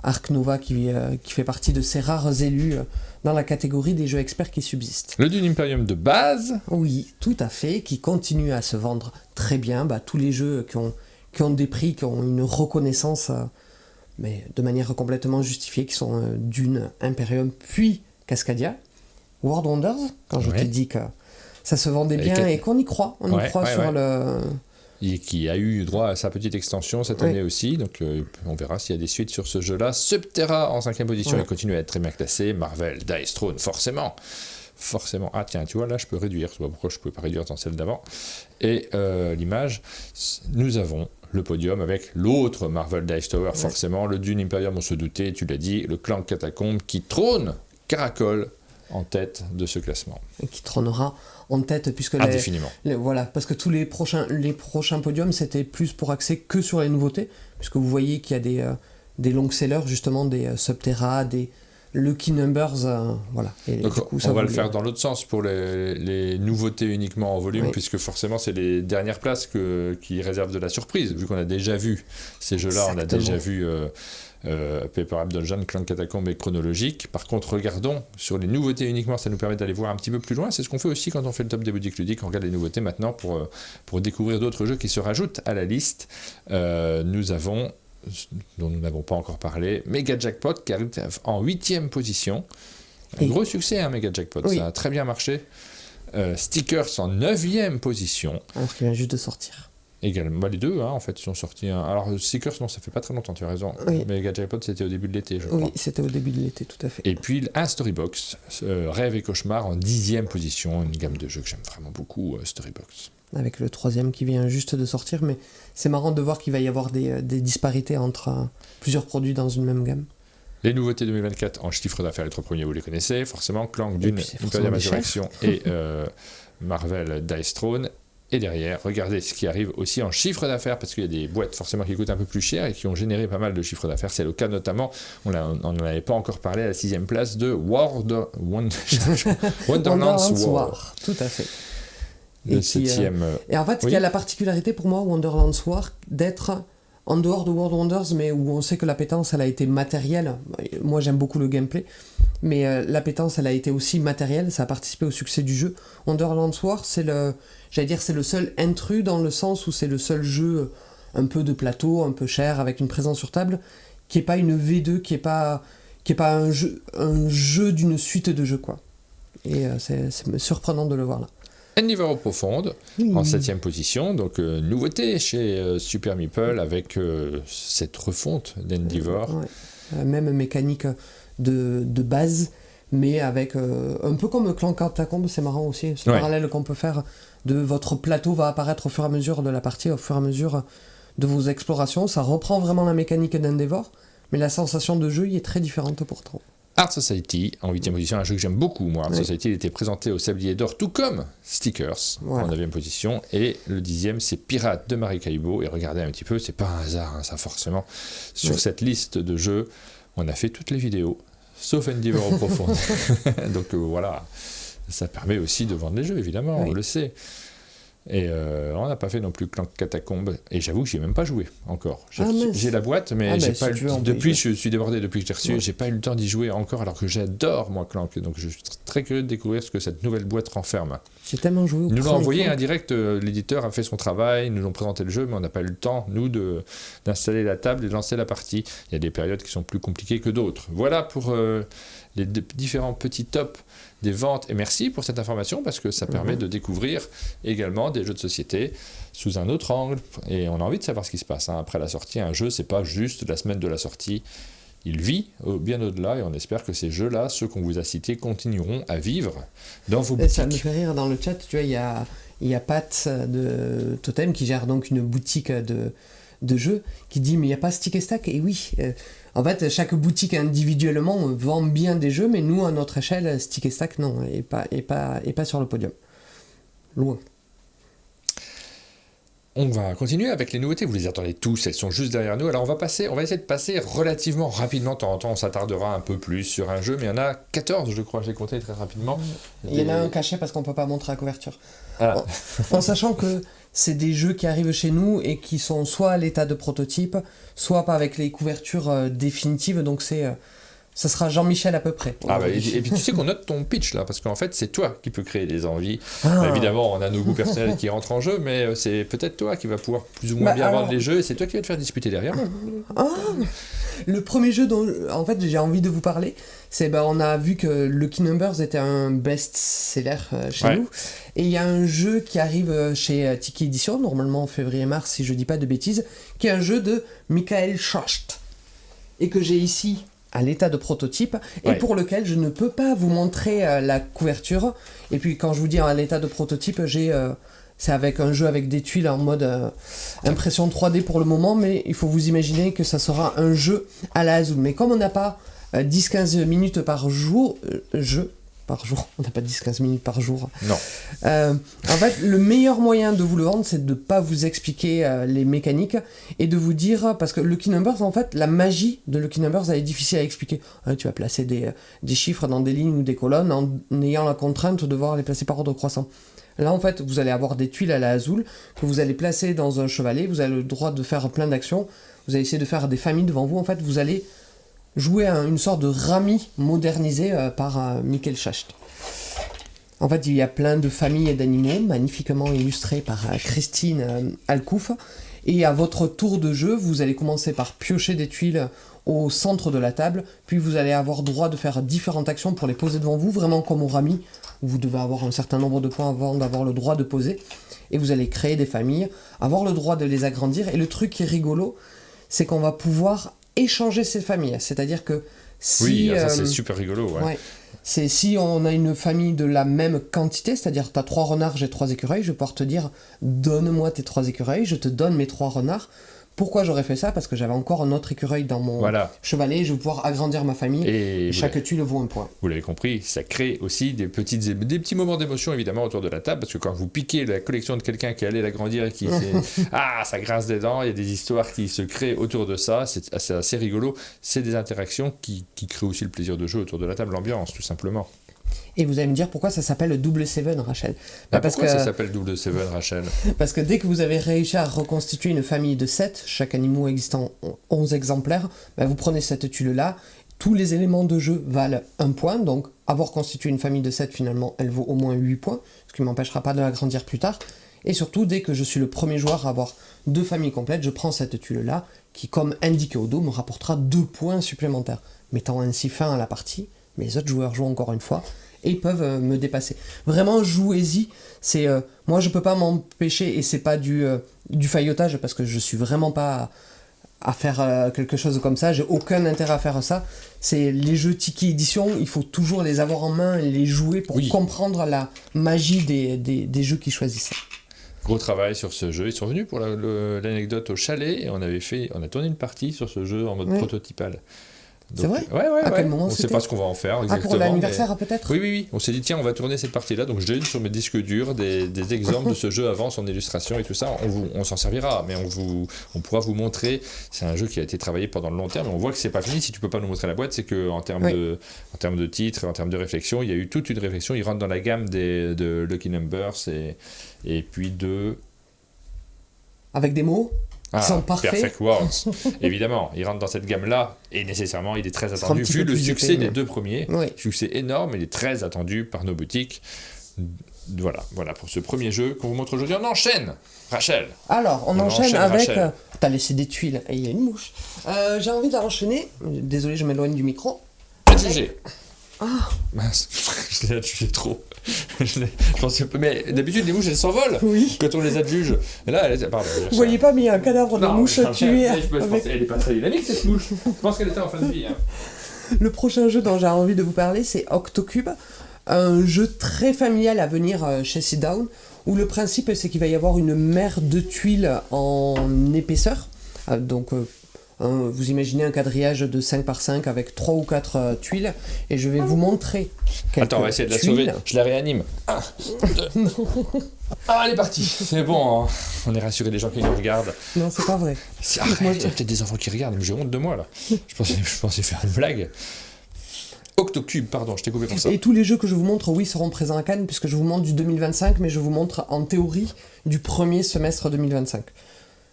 S2: Ark Nova qui fait partie de ces rares élus dans la catégorie des jeux experts qui subsistent.
S1: Le Dune Imperium de base.
S2: Oui, tout à fait, qui continue à se vendre très bien. Tous les jeux qui ont des prix, qui ont une reconnaissance, mais de manière complètement justifiée, qui sont Dune, Imperium, puis Cascadia. World Wonders, quand je te dis que ça se vendait bien et qu'on y croit. On y croit sur le...
S1: Et qui a eu droit à sa petite extension cette année aussi, donc on verra s'il y a des suites sur ce jeu-là. Subterra en 5e position, il continue à être très bien classé. Marvel, Dice Throne, forcément. Ah tiens, tu vois, là je peux réduire, je sais pas pourquoi je ne pouvais pas réduire dans celle d'avant. Et l'image, nous avons le podium avec l'autre Marvel Dice Tower, forcément, le Dune Imperium, on se doutait, tu l'as dit, le Clan Catacombe qui trône, caracole, en tête de ce classement. Et
S2: qui trônera en tête, puisque
S1: indéfiniment.
S2: Voilà, parce que tous les prochains podiums, c'était plus pour axer que sur les nouveautés, puisque vous voyez qu'il y a des long sellers, justement, des Subterra, des Lucky Numbers, voilà. Et
S1: donc, du coup, on va le faire dans l'autre sens pour les nouveautés uniquement en volume, puisque forcément c'est les dernières places qui réservent de la surprise, vu qu'on a déjà vu ces jeux-là. Exactement. On a déjà vu Paper App Dungeon, Clan Catacombe et Chronologique. Par contre, regardons sur les nouveautés uniquement, ça nous permet d'aller voir un petit peu plus loin. C'est ce qu'on fait aussi quand on fait le top des boutiques ludiques, on regarde les nouveautés maintenant pour découvrir d'autres jeux qui se rajoutent à la liste. Nous avons, dont nous n'avons pas encore parlé, Mega Jackpot qui arrive en 8e position. Un gros succès, Mega Jackpot, ça a très bien marché. Stickers en 9e position.
S2: Alors qu'il vient juste de sortir.
S1: Également, les deux, en fait, ils sont sortis. Alors, Stickers, non, ça fait pas très longtemps, tu as raison. Oui. Mega Jackpot, c'était au début de l'été, je crois.
S2: Oui, c'était au début de l'été, tout à fait.
S1: Et puis, un Storybox, Rêve et Cauchemar en 10e position, une gamme de jeux que j'aime vraiment beaucoup, Storybox.
S2: Avec le 3e qui vient juste de sortir, mais c'est marrant de voir qu'il va y avoir des disparités entre plusieurs produits dans une même gamme.
S1: Les nouveautés 2024 en chiffre d'affaires, les trois premiers, vous les connaissez, forcément, Clank, Dune, Imperium Insurrection et Marvel Dice Throne. Et derrière, regardez ce qui arrive aussi en chiffre d'affaires, parce qu'il y a des boîtes forcément qui coûtent un peu plus cher et qui ont généré pas mal de chiffre d'affaires. C'est le cas notamment, on n'en avait pas encore parlé, à la 6e place de Wonderland's War.
S2: Tout à fait.
S1: Le 7e.
S2: Et en fait, il y a la particularité pour moi, Wonderland's War, d'être en dehors de World Wonders, mais où on sait que l'appétence, elle a été matérielle. Moi, j'aime beaucoup le gameplay, mais l'appétence, elle a été aussi matérielle. Ça a participé au succès du jeu. Wonderland's War, c'est le seul intrus, dans le sens où c'est le seul jeu un peu de plateau, un peu cher, avec une présence sur table, qui n'est pas une V2, qui est pas un jeu d'une suite de jeux, quoi. Et c'est surprenant de le voir là.
S1: Endeavor profonde, en 7e position, donc nouveauté chez Super Meeple avec cette refonte d'Endeavor.
S2: Même mécanique de base, mais avec un peu comme Clan Catacombe, c'est marrant aussi, ce parallèle qu'on peut faire de votre plateau va apparaître au fur et à mesure de la partie, au fur et à mesure de vos explorations. Ça reprend vraiment la mécanique d'Endeavor, mais la sensation de jeu y est très différente pourtant.
S1: Art Society, en 8e position, un jeu que j'aime beaucoup, moi. Art Society, il était présenté au Sablier d'Or, tout comme Stickers, en 9e position. Et le 10e, c'est Pirates de Maracaibo. Et regardez un petit peu, c'est pas un hasard, ça forcément. Sur cette liste de jeux, on a fait toutes les vidéos, sauf Endeavor au profond. Donc voilà, ça permet aussi de vendre les jeux, évidemment, on le sait. Et on n'a pas fait non plus Clank Catacombe, et j'avoue que j'ai même pas joué encore. J'ai la boîte, mais j'ai pas depuis je suis débordé depuis que j'ai reçu, j'ai pas eu le temps d'y jouer encore, alors que j'adore moi Clank, donc je suis très curieux de découvrir ce que cette nouvelle boîte renferme.
S2: J'ai tellement joué.
S1: Ils nous l'ont envoyé un direct, l'éditeur a fait son travail, ils nous ont présenté le jeu, mais on n'a pas eu le temps nous d'installer la table et de lancer la partie. Il y a des périodes qui sont plus compliquées que d'autres. Voilà pour les différents petits tops des ventes, et merci pour cette information parce que ça permet de découvrir également des jeux de société sous un autre angle, et on a envie de savoir ce qui se passe après la sortie. Un jeu, c'est pas juste la semaine de la sortie, il vit bien au-delà, et on espère que ces jeux-là, ceux qu'on vous a cités, continueront à vivre dans vos boutiques.
S2: Ça me fait rire dans le chat, tu vois, il y a Pat de Totem qui gère donc une boutique de jeux, qui dit mais il n'y a pas Stick et Stack. Et oui, en fait chaque boutique individuellement vend bien des jeux, mais nous à notre échelle Stick et Stack non, et pas sur le podium, loin.
S1: On va continuer avec les nouveautés, vous les attendez tous, elles sont juste derrière nous. Alors on va essayer de passer relativement rapidement, de temps en temps on s'attardera un peu plus sur un jeu, mais il y en a 14 je crois, j'ai compté très rapidement.
S2: Il y en a un caché parce qu'on ne peut pas montrer la couverture. En sachant que c'est des jeux qui arrivent chez nous et qui sont soit à l'état de prototype, soit pas avec les couvertures définitives, donc ça sera Jean-Michel à peu près.
S1: Et puis tu sais qu'on note ton pitch là, parce qu'en fait c'est toi qui peux créer des envies. Évidemment on a nos goûts personnels qui rentrent en jeu, mais c'est peut-être toi qui va pouvoir plus ou moins bien vendre les jeux, et c'est toi qui vas te faire disputer derrière.
S2: Le premier jeu dont en fait j'ai envie de vous parler, c'est on a vu que Lucky Numbers était un best-seller chez nous, et il y a un jeu qui arrive chez Tiki Edition, normalement en février-mars si je dis pas de bêtises, qui est un jeu de Michael Schacht, et que j'ai ici à l'état de prototype, et pour lequel je ne peux pas vous montrer la couverture. Et puis quand je vous dis à l'état de prototype, c'est avec un jeu avec des tuiles en mode impression 3D pour le moment, mais il faut vous imaginer que ça sera un jeu à la Azul. Mais comme on n'a pas 10-15 minutes par jour, on n'a pas 10-15 minutes par jour.
S1: Non.
S2: En fait, le meilleur moyen de vous le vendre, c'est de ne pas vous expliquer les mécaniques et de vous dire, parce que Lucky Numbers, en fait, la magie de Lucky Numbers, elle est difficile à expliquer. Tu vas placer des chiffres dans des lignes ou des colonnes en ayant la contrainte de devoir les placer par ordre croissant. Là, en fait, vous allez avoir des tuiles à la Azul que vous allez placer dans un chevalet, vous avez le droit de faire plein d'actions, vous allez essayer de faire des familles devant vous, en fait, vous allez jouer à une sorte de Rami modernisé par Michael Schacht. En fait, il y a plein de familles et d'animaux magnifiquement illustrés par Christine Alcouf. Et à votre tour de jeu, vous allez commencer par piocher des tuiles au centre de la table, puis vous allez avoir droit de faire différentes actions pour les poser devant vous, vraiment comme au Rami, où vous devez avoir un certain nombre de points avant d'avoir le droit de poser. Et vous allez créer des familles, avoir le droit de les agrandir. Et le truc qui est rigolo, c'est qu'on va pouvoir échanger ces familles. C'est-à-dire que si...
S1: Oui, ça c'est super rigolo,
S2: c'est si on a une famille de la même quantité, c'est-à-dire tu as 3 renards, j'ai 3 écureuils, je vais pouvoir te dire donne-moi tes 3 écureuils, je te donne mes 3 renards. Pourquoi j'aurais fait ça ? Parce que j'avais encore un autre écureuil dans mon chevalet, je vais pouvoir agrandir ma famille, et chaque tuile vaut un point.
S1: Vous l'avez compris, ça crée aussi des petits moments d'émotion évidemment autour de la table, parce que quand vous piquez la collection de quelqu'un qui allait l'agrandir et qui ça grince des dents, il y a des histoires qui se créent autour de ça, c'est assez rigolo, c'est des interactions qui créent aussi le plaisir de jeu autour de la table, l'ambiance tout simplement.
S2: Et vous allez me dire pourquoi ça s'appelle Double Seven, Rachel.
S1: Pourquoi ça s'appelle Double Seven, Rachel ?
S2: Parce que dès que vous avez réussi à reconstituer une famille de 7, chaque animal existant 11 exemplaires, vous prenez cette tuile-là, tous les éléments de jeu valent 1 point, donc avoir constitué une famille de 7, finalement, elle vaut au moins 8 points, ce qui ne m'empêchera pas de l'agrandir plus tard. Et surtout, dès que je suis le premier joueur à avoir 2 familles complètes, je prends cette tuile-là, qui, comme indiqué au dos, me rapportera 2 points supplémentaires, mettant ainsi fin à la partie. Mais les autres joueurs jouent encore une fois et peuvent me dépasser. Vraiment, jouez-y. Moi, je peux pas m'empêcher, et c'est pas du faillotage, parce que je suis vraiment pas à faire quelque chose comme ça. J'ai aucun intérêt à faire ça. C'est les jeux Tiki Edition, il faut toujours les avoir en main et les jouer pour comprendre la magie des jeux qu'ils choisissent.
S1: Gros travail sur ce jeu. Ils sont venus pour l'anecdote au chalet et on a tourné une partie sur ce jeu en mode prototypal.
S2: C'est vrai?
S1: Ouais.
S2: Quel moment
S1: on ne sait pas ce qu'on va en faire exactement.
S2: Pour l'anniversaire peut-être?
S1: Oui. On s'est dit, tiens, on va tourner cette partie-là. Donc j'ai sur mes disques durs des exemples de ce jeu avant, son illustration et tout ça. On s'en servira, mais on pourra vous montrer. C'est un jeu qui a été travaillé pendant le long terme. On voit que c'est pas fini. Si tu peux pas nous montrer la boîte, c'est qu'en termes de titre, en termes de réflexion, il y a eu toute une réflexion. Il rentre dans la gamme de Lucky Numbers et puis de...
S2: Avec des mots qui sont parfaits.
S1: Perfect Words. Évidemment, il rentre dans cette gamme-là et nécessairement, il est très attendu. Vu le succès des deux premiers, succès énorme, il est très attendu par nos boutiques. Voilà pour ce premier jeu qu'on vous montre aujourd'hui. On enchaîne, Rachel.
S2: Alors, on enchaîne avec... T'as laissé des tuiles et il y a une mouche. J'ai envie d'enchaîner. Désolé, je m'éloigne du micro.
S1: Adjugé. Mince, je l'ai adjugé trop. Je pensais pas, mais d'habitude les mouches elles s'envolent quand on les adjuge. Et là, pardon.
S2: Vous voyez pas, mais il y a un cadavre de mouche tué.
S1: Elle est pas très dynamique cette mouche. Je pense qu'elle était en fin de vie.
S2: Le prochain jeu dont j'ai envie de vous parler, c'est Octocube, un jeu très familial à venir chez Sit Down, où le principe c'est qu'il va y avoir une mer de tuiles en épaisseur. Vous imaginez un quadrillage de 5 par 5 avec 3 ou 4 tuiles, et je vais vous montrer quelques
S1: Attends, on va essayer de la
S2: tuiles.
S1: sauver, je la réanime. 1, 2... elle est partie. C'est bon, hein. On est rassuré des gens qui nous regardent.
S2: Non, c'est pas vrai.
S1: Il y a peut-être des enfants qui regardent, mais j'ai honte de moi là. Je pensais faire une blague. Octocube, pardon, je t'ai coupé pour ça.
S2: Et tous les jeux que je vous montre, seront présents à Cannes, puisque je vous montre du 2025, mais je vous montre en théorie du premier semestre 2025.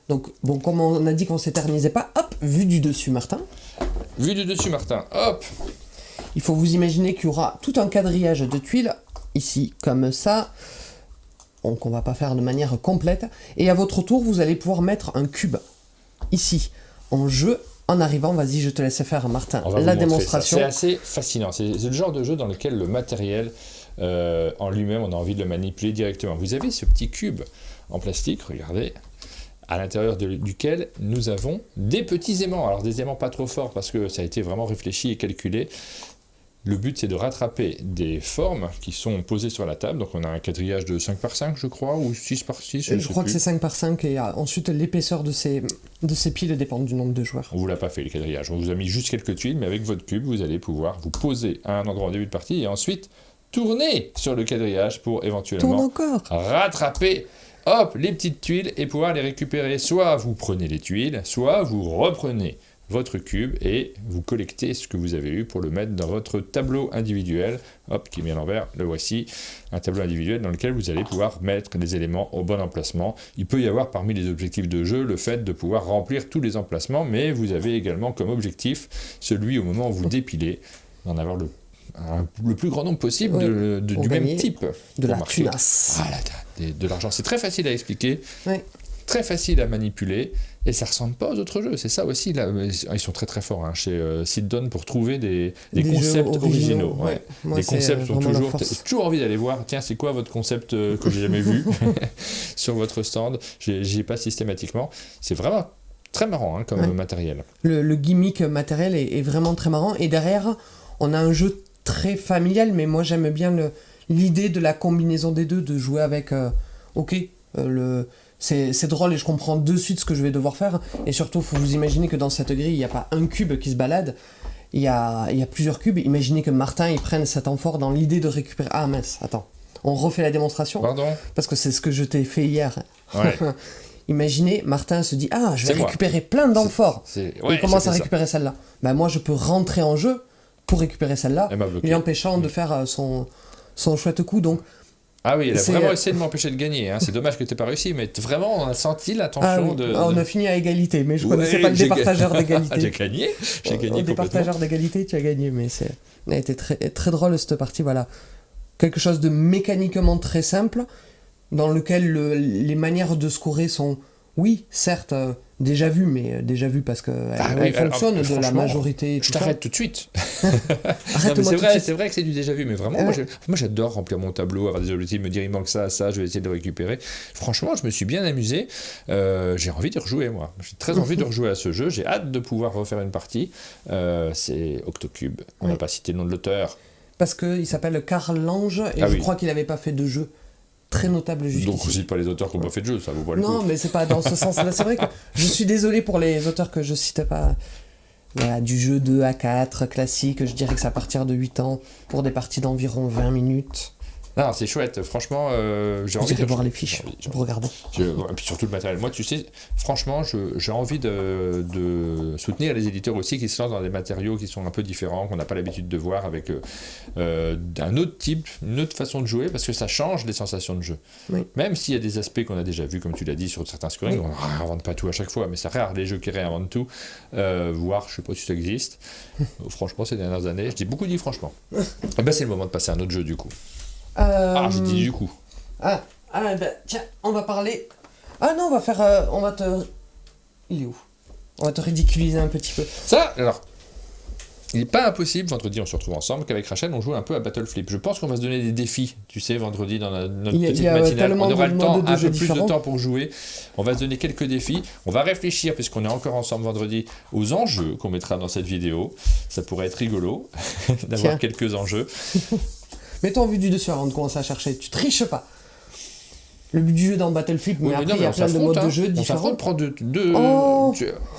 S2: Donc, bon, comme on a dit qu'on s'éternisait pas, hop, vue du dessus, Martin.
S1: Vue du dessus, Martin, hop.
S2: Il faut vous imaginer qu'il y aura tout un quadrillage de tuiles, ici, comme ça. Donc, on va pas faire de manière complète. Et à votre tour, vous allez pouvoir mettre un cube, ici, en jeu. En arrivant, vas-y, je te laisse faire, Martin, la démonstration.
S1: C'est assez fascinant. C'est le genre de jeu dans lequel le matériel en lui-même, on a envie de le manipuler directement. Vous avez ce petit cube en plastique, regardez, à l'intérieur duquel nous avons des petits aimants. Alors des aimants pas trop forts parce que ça a été vraiment réfléchi et calculé. Le but c'est de rattraper des formes qui sont posées sur la table. Donc on a un quadrillage de 5 par 5 je crois, ou 6 par 6.
S2: Je crois que c'est 5 par 5 et ensuite l'épaisseur de ces piles dépend du nombre de joueurs.
S1: On vous l'a pas fait le quadrillage, on vous a mis juste quelques tuiles, mais avec votre cube vous allez pouvoir vous poser à un endroit en début de partie et ensuite tourner sur le quadrillage pour éventuellement rattraper les petites tuiles et pouvoir les récupérer. Soit vous prenez les tuiles, soit vous reprenez votre cube et vous collectez ce que vous avez eu pour le mettre dans votre tableau individuel. Qui est mis à l'envers, le voici, un tableau individuel dans lequel vous allez pouvoir mettre les éléments au bon emplacement. Il peut y avoir parmi les objectifs de jeu le fait de pouvoir remplir tous les emplacements, mais vous avez également comme objectif celui au moment où vous dépilez, d'en avoir le plus grand nombre possible du même type.
S2: De la tunasse.
S1: De l'argent. C'est très facile à expliquer, très facile à manipuler, et ça ne ressemble pas aux autres jeux. C'est ça aussi, là, ils sont très très forts chez Sit Down pour trouver des concepts originaux. Les concepts sont toujours envie d'aller voir, tiens, c'est quoi votre concept que j'ai jamais vu sur votre stand. J'y ai pas systématiquement. C'est vraiment très marrant comme matériel.
S2: Le gimmick matériel est vraiment très marrant, et derrière, on a un jeu très familial, mais moi j'aime bien l'idée de la combinaison des deux, de jouer avec c'est drôle et je comprends de suite ce que je vais devoir faire, et surtout il faut vous imaginer que dans cette grille il n'y a pas un cube qui se balade, il y a plusieurs cubes. Imaginez que Martin il prenne cet amphore dans l'idée de récupérer... Ah mince, attends, on refait la démonstration.
S1: Pardon ?
S2: Parce que c'est ce que je t'ai fait hier. Imaginez, Martin se dit, je vais récupérer plein d'amphores. Il commence à récupérer celle-là. Moi je peux rentrer en jeu pour récupérer celle-là, lui empêchant de faire son chouette coup. Donc,
S1: elle a vraiment essayé de m'empêcher de gagner. C'est dommage que tu n'aies pas réussi, mais vraiment, on a senti l'attention de...
S2: On a fini à égalité, mais je ne connaissais pas le départageur d'égalité.
S1: J'ai gagné
S2: Au départageur d'égalité, tu as gagné, mais ça a été très, très drôle cette partie. Voilà. Quelque chose de mécaniquement très simple, dans lequel les manières de scorer sont, certes... déjà vu, mais déjà vu parce qu'elle fonctionne de la majorité.
S1: Je t'arrête tout de suite. C'est vrai que c'est du déjà vu, mais vraiment, moi j'adore remplir mon tableau, avoir des objectifs, me dire il manque ça, je vais essayer de le récupérer. Franchement, je me suis bien amusé. J'ai envie de rejouer, moi. J'ai très envie de rejouer à ce jeu. J'ai hâte de pouvoir refaire une partie. C'est Octocube. On n'a pas cité le nom de l'auteur.
S2: Parce qu'il s'appelle Karl Lange et je crois qu'il n'avait pas fait de jeu. très notable jusqu'ici.
S1: Donc aussi pas les auteurs qui n'ont pas fait de jeu, ça vaut pas le coup.
S2: Non, mais c'est pas dans ce sens-là. C'est vrai que je suis désolé pour les auteurs que je cite pas. Voilà, du jeu 2 à 4 classique, je dirais que c'est à partir de 8 ans pour des parties d'environ 20 minutes.
S1: Non, c'est chouette, franchement, j'ai
S2: envie de voir les fiches, pour regarder.
S1: Et puis surtout le matériel. Moi, tu sais, franchement, j'ai envie de soutenir les éditeurs aussi qui se lancent dans des matériaux qui sont un peu différents, qu'on n'a pas l'habitude de voir, avec un autre type, une autre façon de jouer, parce que ça change les sensations de jeu. Oui. Même s'il y a des aspects qu'on a déjà vus, comme tu l'as dit, sur certains scoring, on ne réinvente pas tout à chaque fois, mais c'est rare les jeux qui réinventent tout, voire, je ne sais pas si ça existe. Franchement, ces dernières années, je dis beaucoup dit franchement. Et ben, c'est le moment de passer à un autre jeu, du coup. J'ai dit du coup.
S2: Tiens, on va parler. Ah non, on va faire. On va te. Il est où? On va te ridiculiser un petit peu.
S1: Ça, alors. Il n'est pas impossible, vendredi on se retrouve ensemble, qu'avec Rachel on joue un peu à Battle Flip. Je pense qu'on va se donner des défis, tu sais, vendredi dans notre petite matinale. On aura le temps, un peu plus de temps pour jouer. On va se donner quelques défis. On va réfléchir, puisqu'on est encore ensemble vendredi, aux enjeux qu'on mettra dans cette vidéo. Ça pourrait être rigolo d'avoir quelques enjeux.
S2: Mets-toi en vue du dessus avant de commencer à chercher. Tu triches pas. Le but du jeu dans Battleflip, mais après il y a plein de modes de jeu différents.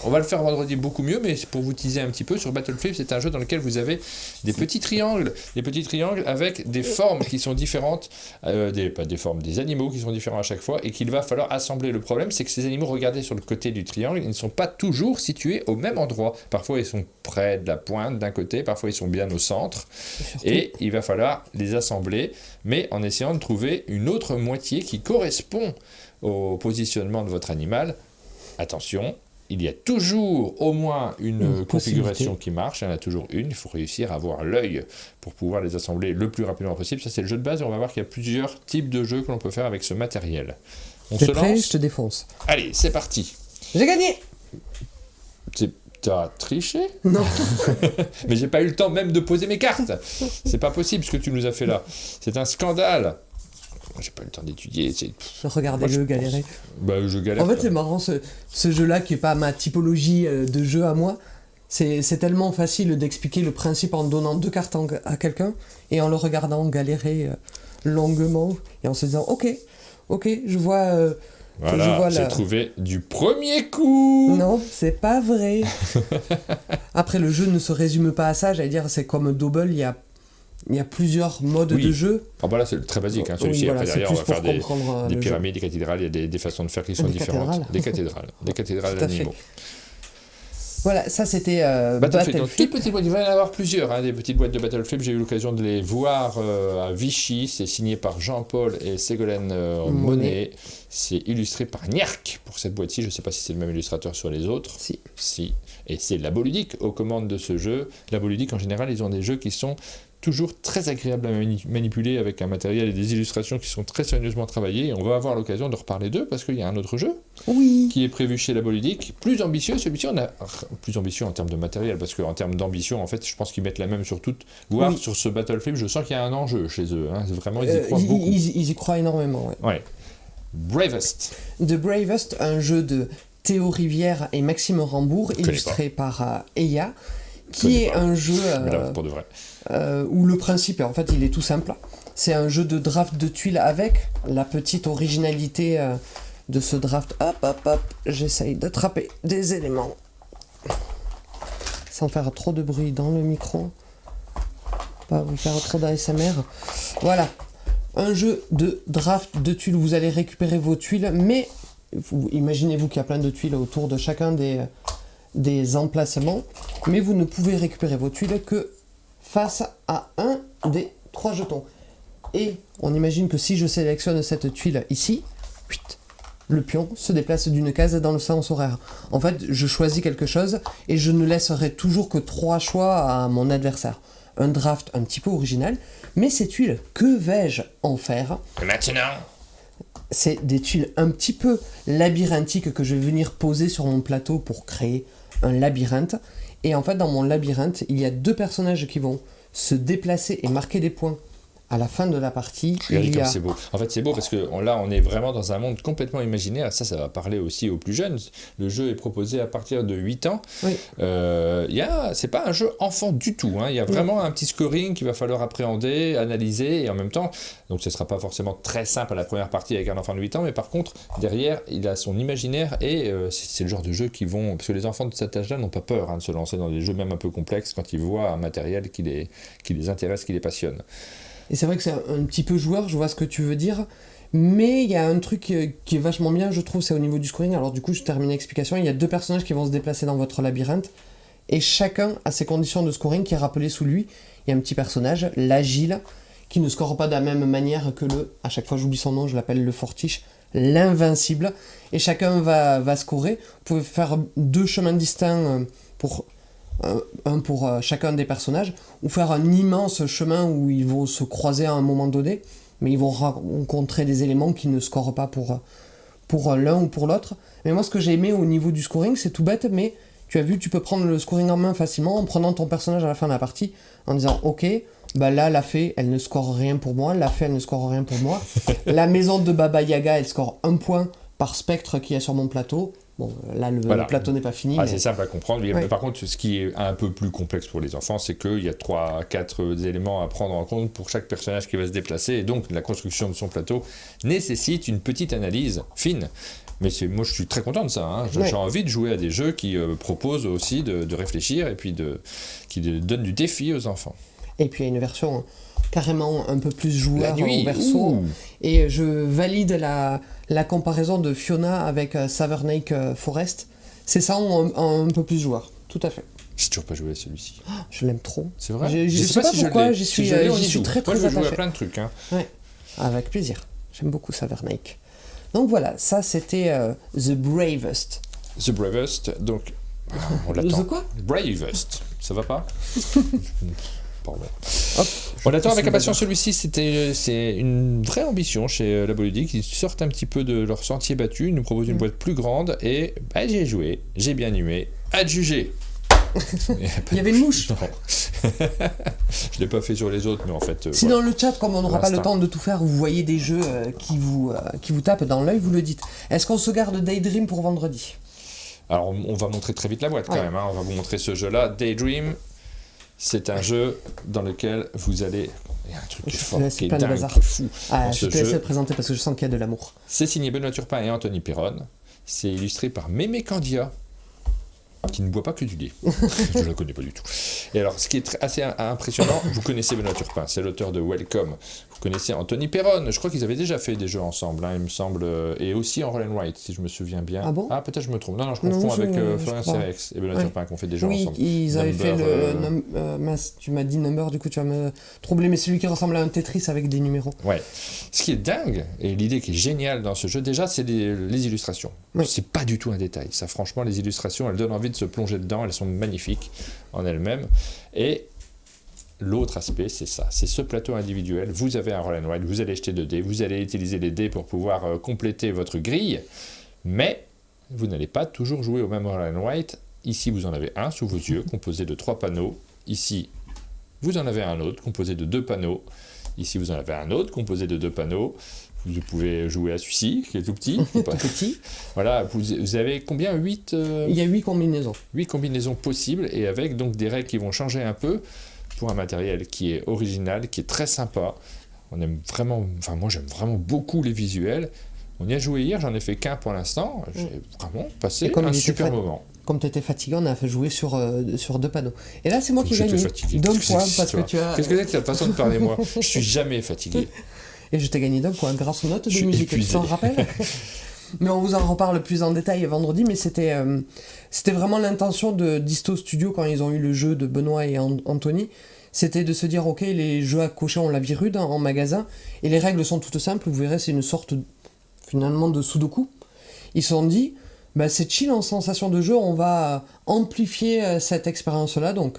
S1: On va le faire vendredi beaucoup mieux, mais pour vous teaser un petit peu, sur Battleflip, c'est un jeu dans lequel vous avez des petits triangles avec des formes qui sont différentes, des animaux qui sont différents à chaque fois, et qu'il va falloir assembler. Le problème, c'est que ces animaux, regardez sur le côté du triangle, ils ne sont pas toujours situés au même endroit. Parfois, ils sont près de la pointe d'un côté, parfois ils sont bien au centre, et il va falloir les assembler, mais en essayant de trouver une autre moitié qui correspond au positionnement de votre animal. Attention, il y a toujours au moins une configuration qui marche, il y en a toujours une, il faut réussir à avoir l'œil pour pouvoir les assembler le plus rapidement possible. Ça, c'est le jeu de base, et on va voir qu'il y a plusieurs types de jeux que l'on peut faire avec ce matériel.
S2: T'es prêt ? Je te défonce.
S1: Allez, c'est parti.
S2: J'ai gagné.
S1: T'as triché ?
S2: Non.
S1: Mais j'ai pas eu le temps même de poser mes cartes. C'est pas possible ce que tu nous as fait là. C'est un scandale. J'ai pas eu le temps d'étudier.
S2: Regardez-le galérer.
S1: Je galère.
S2: En fait, c'est marrant ce jeu-là qui est pas ma typologie de jeu à moi. C'est tellement facile d'expliquer le principe en donnant 2 cartes à quelqu'un et en le regardant galérer longuement et en se disant ok, je vois.
S1: Voilà, j'ai trouvé du premier coup.
S2: Non, c'est pas vrai. Après, le jeu ne se résume pas à ça. J'allais dire, c'est comme Double, il y a plusieurs modes de jeu.
S1: Là, c'est très basique. Celui-ci, après, derrière, on va faire des pyramides, des cathédrales. Il y a des façons de faire qui sont différentes. Des cathédrales d'animaux.
S2: Voilà, ça c'était
S1: Battleflip. Donc, toutes petites boîtes, il va y en avoir plusieurs, des petites boîtes de Battleflip. J'ai eu l'occasion de les voir à Vichy. C'est signé par Jean-Paul et Ségolène Monet. C'est illustré par Niark pour cette boîte-ci. Je ne sais pas si c'est le même illustrateur sur les autres. Si. Et c'est Laboludique aux commandes de ce jeu. Laboludique, en général, ils ont des jeux qui sont toujours très agréables à manipuler, avec un matériel et des illustrations qui sont très sérieusement travaillées. Et on va avoir l'occasion de reparler d'eux parce qu'il y a un autre jeu qui est prévu chez Laboludique, plus ambitieux. Celui-ci, on a plus ambitieux en termes de matériel, parce qu'en termes d'ambition, en fait, je pense qu'ils mettent la même sur toutes. Voire sur ce Battleflip, je sens qu'il y a un enjeu chez eux. Vraiment, ils y croient beaucoup.
S2: Ils y croient énormément.
S1: Ouais. Bravest.
S2: The Bravest, un jeu de Théo Rivière et Maxime Rambourg, illustré par Eya, qui est un jeu
S1: pour de vrai.
S2: Où le principe, en fait, il est tout simple. C'est un jeu de draft de tuiles avec la petite originalité de ce draft. Hop, j'essaye d'attraper des éléments sans faire trop de bruit dans le micro. Pas vous faire trop d'ASMR. Voilà. Un jeu de draft de tuiles. Vous allez récupérer vos tuiles, mais imaginez-vous qu'il y a plein de tuiles autour de chacun des emplacements, mais vous ne pouvez récupérer vos tuiles que face à un des 3 jetons. Et on imagine que si je sélectionne cette tuile ici, le pion se déplace d'une case dans le sens horaire. En fait, je choisis quelque chose et je ne laisserai toujours que 3 choix à mon adversaire. Un draft un petit peu original, mais ces tuiles, que vais-je en faire ?
S1: Maintenant,
S2: c'est des tuiles un petit peu labyrinthiques que je vais venir poser sur mon plateau pour créer un labyrinthe. Et en fait, dans mon labyrinthe, il y a 2 personnages qui vont se déplacer et marquer des points à la fin de la partie,
S1: regardez comme c'est beau. En fait, c'est beau parce que là, on est vraiment dans un monde complètement imaginaire. Ça va parler aussi aux plus jeunes. Le jeu est proposé à partir de 8 ans.
S2: Oui.
S1: C'est pas un jeu enfant du tout. Il y a vraiment un petit scoring qu'il va falloir appréhender, analyser, et en même temps, donc ce sera pas forcément très simple à la première partie avec un enfant de 8 ans, mais par contre, derrière, il a son imaginaire, et c'est le genre de jeu qui vont... Parce que les enfants de cet âge-là n'ont pas peur de se lancer dans des jeux même un peu complexes quand ils voient un matériel qui les intéresse, qui les passionne.
S2: Et c'est vrai que c'est un petit peu joueur, je vois ce que tu veux dire, mais il y a un truc qui est vachement bien, je trouve, c'est au niveau du scoring. Alors du coup, je termine l'explication. Il y a 2 personnages qui vont se déplacer dans votre labyrinthe, et chacun a ses conditions de scoring qui est rappelé sous lui. Il y a un petit personnage, l'agile, qui ne score pas de la même manière que à chaque fois j'oublie son nom, je l'appelle le fortiche, l'invincible, et chacun va scorer. Vous pouvez faire 2 chemins distincts pour chacun des personnages, ou faire un immense chemin où ils vont se croiser à un moment donné, mais ils vont rencontrer des éléments qui ne scorent pas pour l'un ou pour l'autre. Mais moi, ce que j'ai aimé au niveau du scoring, c'est tout bête, mais tu as vu, tu peux prendre le scoring en main facilement en prenant ton personnage à la fin de la partie, en disant ok, là la fée elle ne score rien pour moi, la fée elle ne score rien pour moi, la maison de Baba Yaga elle score 1 point par spectre qu'il y a sur mon plateau. Bon, là, le plateau n'est pas fini.
S1: C'est simple à comprendre. Ouais. Mais par contre, ce qui est un peu plus complexe pour les enfants, c'est qu'il y a 3-4 éléments à prendre en compte pour chaque personnage qui va se déplacer. Et donc, la construction de son plateau nécessite une petite analyse fine. Mais moi, je suis très content de ça. J'ai envie de jouer à des jeux qui proposent aussi de réfléchir et puis qui donnent du défi aux enfants.
S2: Et puis, il y a une version carrément un peu plus joueur au verso. Et je valide la comparaison de Fiona avec Savernake Forest. C'est ça en un peu plus joueur, tout à fait.
S1: J'ai toujours pas joué à celui-ci.
S2: Je l'aime trop.
S1: C'est vrai.
S2: Je sais pas pourquoi, j'y suis très très attaché.
S1: Moi, je veux jouer à plein de trucs.
S2: Ouais, avec plaisir. J'aime beaucoup Savernake. Donc voilà, ça c'était The Bravest.
S1: The Bravest, donc on l'attend.
S2: The quoi?
S1: Bravest, ça va pas? Pardon. Hop, on attend avec impatience celui-ci. C'est une vraie ambition chez Labo Ludique. Ils sortent un petit peu de leur sentier battu. Ils nous proposent une boîte plus grande et j'ai joué, j'ai bien aimé. À juger.
S2: Il y avait une mouche.
S1: Non. Je l'ai pas fait sur les autres, mais en fait.
S2: Si dans le chat, comme on n'aura pas le temps de tout faire, vous voyez des jeux qui vous tapent dans l'œil, vous le dites. Est-ce qu'on se garde Daydream pour vendredi?
S1: Alors on va montrer très vite la boîte quand même. On va vous montrer ce jeu-là, Daydream. C'est un jeu dans lequel vous allez... Il y a un truc qui est fort, qui est dingue, qui est fou.
S2: Je te laisse le présenter parce que je sens qu'il y a de l'amour.
S1: C'est signé Benoît Turpin et Anthony Perron. C'est illustré par Mémé Candia, qui ne boit pas que du lait. Je ne la connais pas du tout. Et alors, ce qui est assez impressionnant, vous connaissez Benoît Turpin, c'est l'auteur de Welcome. Vous connaissez Anthony Perron. Je crois qu'ils avaient déjà fait des jeux ensemble, il me semble. Et aussi en Roll & Write, si je me souviens bien.
S2: Ah bon?
S1: Peut-être je me trompe. Non, je confonds avec Florian Cerex et Benoît Turpin qui ont fait des jeux ensemble.
S2: Oui, ils avaient fait tu m'as dit Number, du coup tu vas me troubler, mais celui qui ressemble à un Tetris avec des numéros.
S1: Ouais. Ce qui est dingue, et l'idée qui est géniale dans ce jeu, déjà, c'est les illustrations. Oui. C'est pas du tout un détail. Ça, franchement, les illustrations, elles donnent envie de se plonger dedans. Elles sont magnifiques en elles-mêmes. Et l'autre aspect, c'est ça, c'est ce plateau individuel. Vous avez un Roll & Write, vous allez jeter 2 dés, vous allez utiliser les dés pour pouvoir compléter votre grille, mais vous n'allez pas toujours jouer au même Roll & Write. Ici, vous en avez un sous vos yeux, composé de 3 panneaux. Ici, vous en avez un autre, composé de 2 panneaux. Ici, vous en avez un autre, composé de 2 panneaux. Vous pouvez jouer à celui-ci, qui est tout petit.
S2: Tout petit.
S1: Voilà, vous avez combien 8
S2: Il y a 8 combinaisons.
S1: 8 combinaisons possibles, et avec donc des règles qui vont changer un peu, pour un matériel qui est original, qui est très sympa. On aime vraiment, moi j'aime vraiment beaucoup les visuels. On y a joué hier, j'en ai fait qu'un pour l'instant. J'ai vraiment passé un super moment.
S2: Comme tu étais fatigué, on a fait jouer sur 2 panneaux. Et là, c'est moi qui gagne.
S1: D'un point parce que tu as. Qu'est-ce que c'est que cette façon de parler, moi? Je suis jamais fatigué.
S2: Et je t'ai gagné d'un point grâce aux notes de musique. Tu t'en rappelles? Mais on vous en reparle plus en détail vendredi, mais c'était vraiment l'intention d'Isto Studio quand ils ont eu le jeu de Benoît et Anthony. C'était de se dire, ok, les jeux à cocher, on l'a vu rude en magasin, et les règles sont toutes simples, vous verrez, c'est une sorte finalement de sudoku. Ils se sont dit, c'est chill en sensation de jeu, on va amplifier cette expérience-là, donc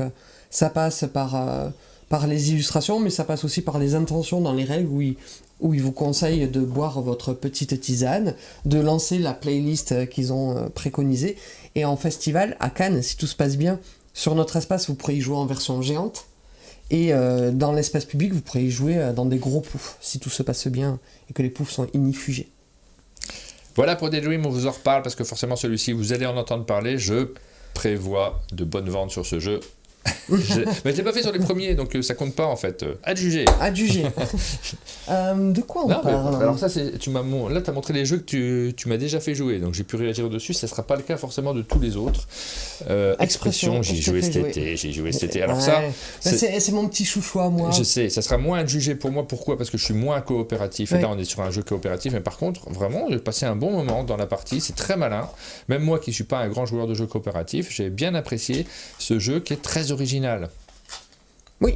S2: ça passe par les illustrations, mais ça passe aussi par les intentions dans les règles où ils vous conseillent de boire votre petite tisane, de lancer la playlist qu'ils ont préconisée. Et en festival, à Cannes, si tout se passe bien, sur notre espace, vous pourrez y jouer en version géante. Et dans l'espace public, vous pourrez y jouer dans des gros poufs, si tout se passe bien et que les poufs sont ignifugés.
S1: Voilà pour Daydream, on vous en reparle parce que forcément celui-ci, vous allez en entendre parler. Je prévois de bonnes ventes sur ce jeu. Mais je l'ai pas fait sur les premiers, donc ça compte pas en fait. À juger.
S2: À juger. De quoi on parle
S1: alors ça, là, tu as montré les jeux que tu m'as déjà fait jouer, donc j'ai pu réagir dessus. Ça sera pas le cas forcément de tous les autres. Expression, j'ai joué cet été. Alors
S2: ouais. C'est mon petit chouchou à moi.
S1: Je sais, ça sera moins à juger pour moi. Pourquoi ? Parce que je suis moins coopératif. Et là, on est sur un jeu coopératif. Mais par contre, vraiment, j'ai passé un bon moment dans la partie. C'est très malin. Même moi qui suis pas un grand joueur de jeux coopératifs, j'ai bien apprécié ce jeu qui est très original.
S2: Oui,